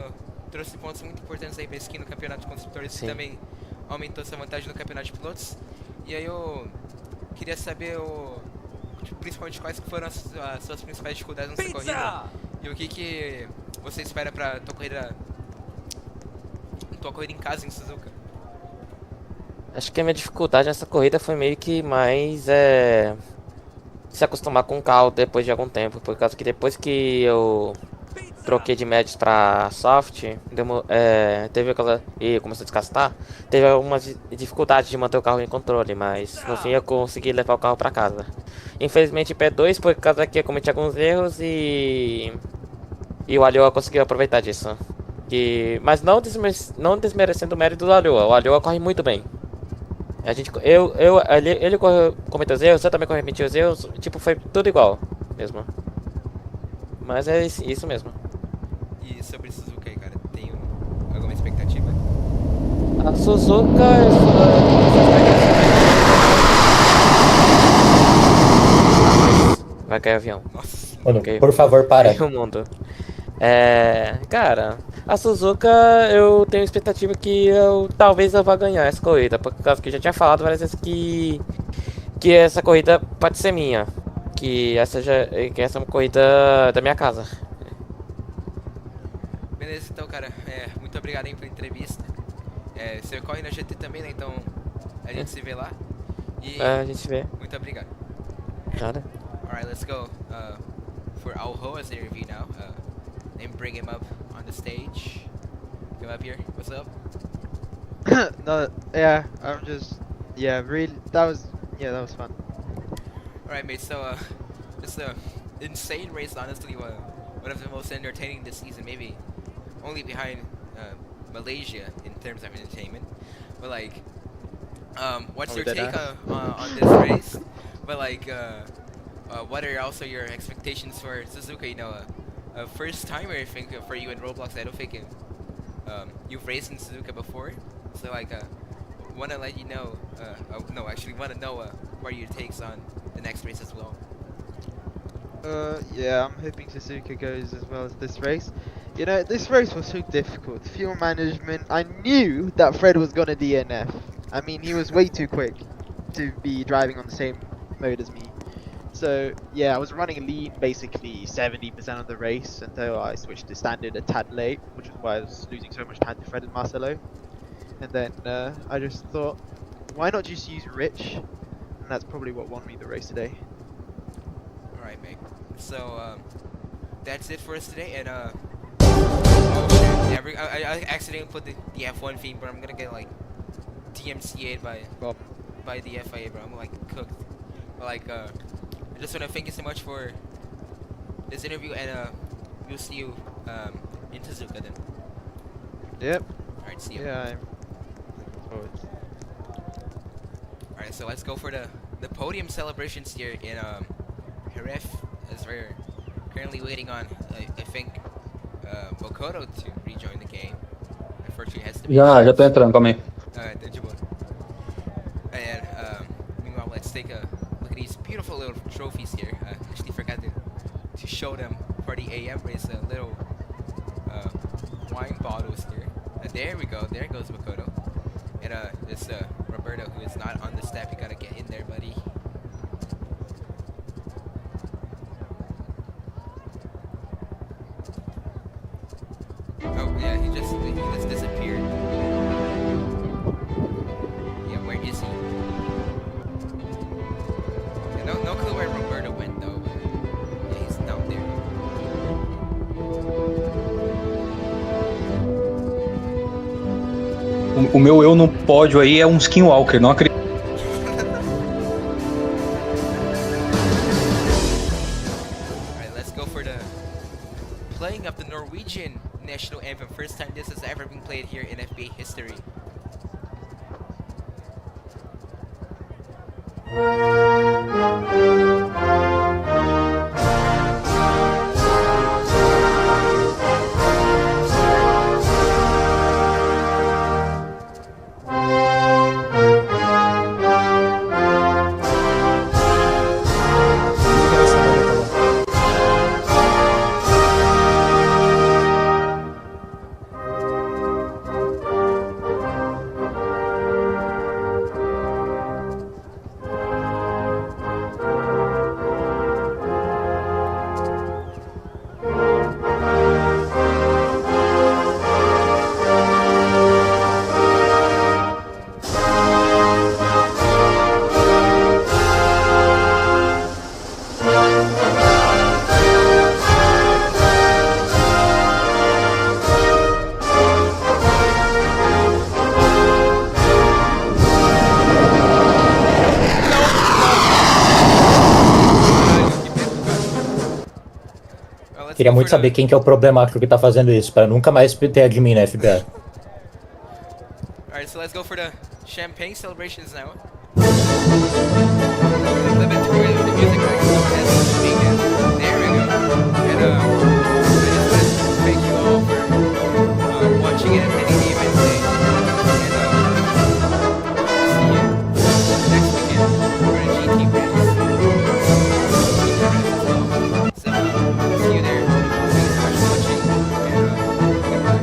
trouxe pontos muito importantes aí pra skin no campeonato de construtores. E também aumentou sua vantagem no campeonato de pilotos. E aí eu queria saber principalmente quais foram as suas principais dificuldades nessa corrida. E o que você espera pra tua corrida em casa em Suzuka. Acho que a minha dificuldade nessa corrida foi meio que mais se acostumar com o carro depois de algum tempo, por causa que depois que eu troquei de médios pra soft, teve aquela... e começou a desgastar, teve algumas dificuldades de manter o carro em controle, mas no fim eu consegui levar o carro pra casa. Infelizmente P2, por causa que eu cometi alguns erros e o Alioa conseguiu aproveitar disso. Mas não desmerecendo o mérito do Alioa, o Alioa corre muito bem. Ele cometeu os erros, eu também cometi os erros, tipo, foi tudo igual mesmo. Mas é isso mesmo. E sobre Suzuka aí, cara, tem alguma expectativa? A Suzuka, vai cair o avião. Nossa. Mano, Ok. por favor, para. O mundo. Cara, a Suzuka eu tenho expectativa que talvez eu vá ganhar essa corrida, por causa que eu já tinha falado várias vezes que essa corrida pode ser minha, que essa é uma corrida da minha casa. Beleza, então, cara, muito obrigado aí pela entrevista. Você corre na GT também, né? Então a gente se vê lá. E A gente vê. muito obrigado. Nada. Alright, let's go for Alhoa's interview now. And bring him up on the stage. Come up here. What's up? No, yeah, I'm just, that was fun. Alright, mate. So, just a insane race. Honestly, one of the most entertaining this season. Maybe only behind Malaysia in terms of entertainment. But like, what's your take on this race? But like, what are also your expectations for Suzuka? You know, a first timer, I think, for you in Roblox. I don't think you've raced in Suzuka before, so like, wanna let you know. No, actually, wanna know what are your takes on the next race as well. Yeah, I'm hoping Suzuka goes as well as this race. You know, this race was so difficult. Fuel management, I knew that Fred was gonna DNF. I mean, he was way too quick to be driving on the same mode as me. So yeah, I was running lean basically 70% of the race until I switched to standard a tad late, which is why I was losing so much time to Fred and Marcelo. And then I just thought, why not just use Rich? And that's probably what won me the race today. Alright, mate. So, that's it for us today, and, oh shit, yeah, I accidentally put the F1 theme, but I'm gonna get, like, DMCA'd by the FIA, bro. I'm, like, cooked. But, like, I just wanna thank you so much for this interview, and, we'll see you, in Tezuka then. Yep. Alright, see you. Yeah, I'm looking forward. Alright, so let's go for the podium celebrations here in, Jerez, as we're currently waiting on, I think, Bokoto to rejoin the game. Unfortunately, it has to be. Já tô entrando, calma aí. Alright, then, Jabot. And, meanwhile, let's take a look at these beautiful little trophies here. Actually forgot to show them for the AM race, little, wine bottles here. There we go, there goes Bokoto. And, this, Roberto, who is not on the step, you gotta get in there, buddy. Oh yeah, he just disappeared. Yeah, where is he? Yeah, no clue where Roberto went though. But yeah, he's down there. O meu eu no pódio aí é um skinwalker, não acredito. Alright, let's go for the playing of the Norwegian national anthem. First time this has ever been played here in FBA history. Queria muito saber quem que é o problemático que tá fazendo isso, pra nunca mais ter admin na FBA. Alright, so let's go for the champagne celebrations now. Live it through it with the music right now. There we go. And I just want to thank you all for watching it and attending the event today. And see you next weekend for a GT race. So see you there. Thanks so much for watching. And goodbye.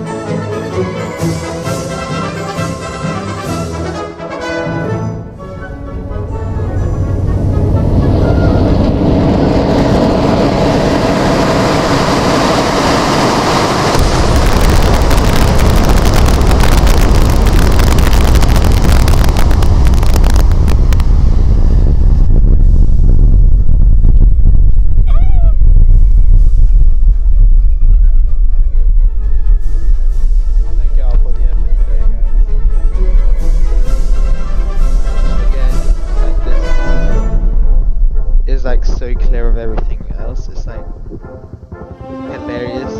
Thank you all for the effort today, guys. Again, like this is like so clear of everything else. It's like hilarious.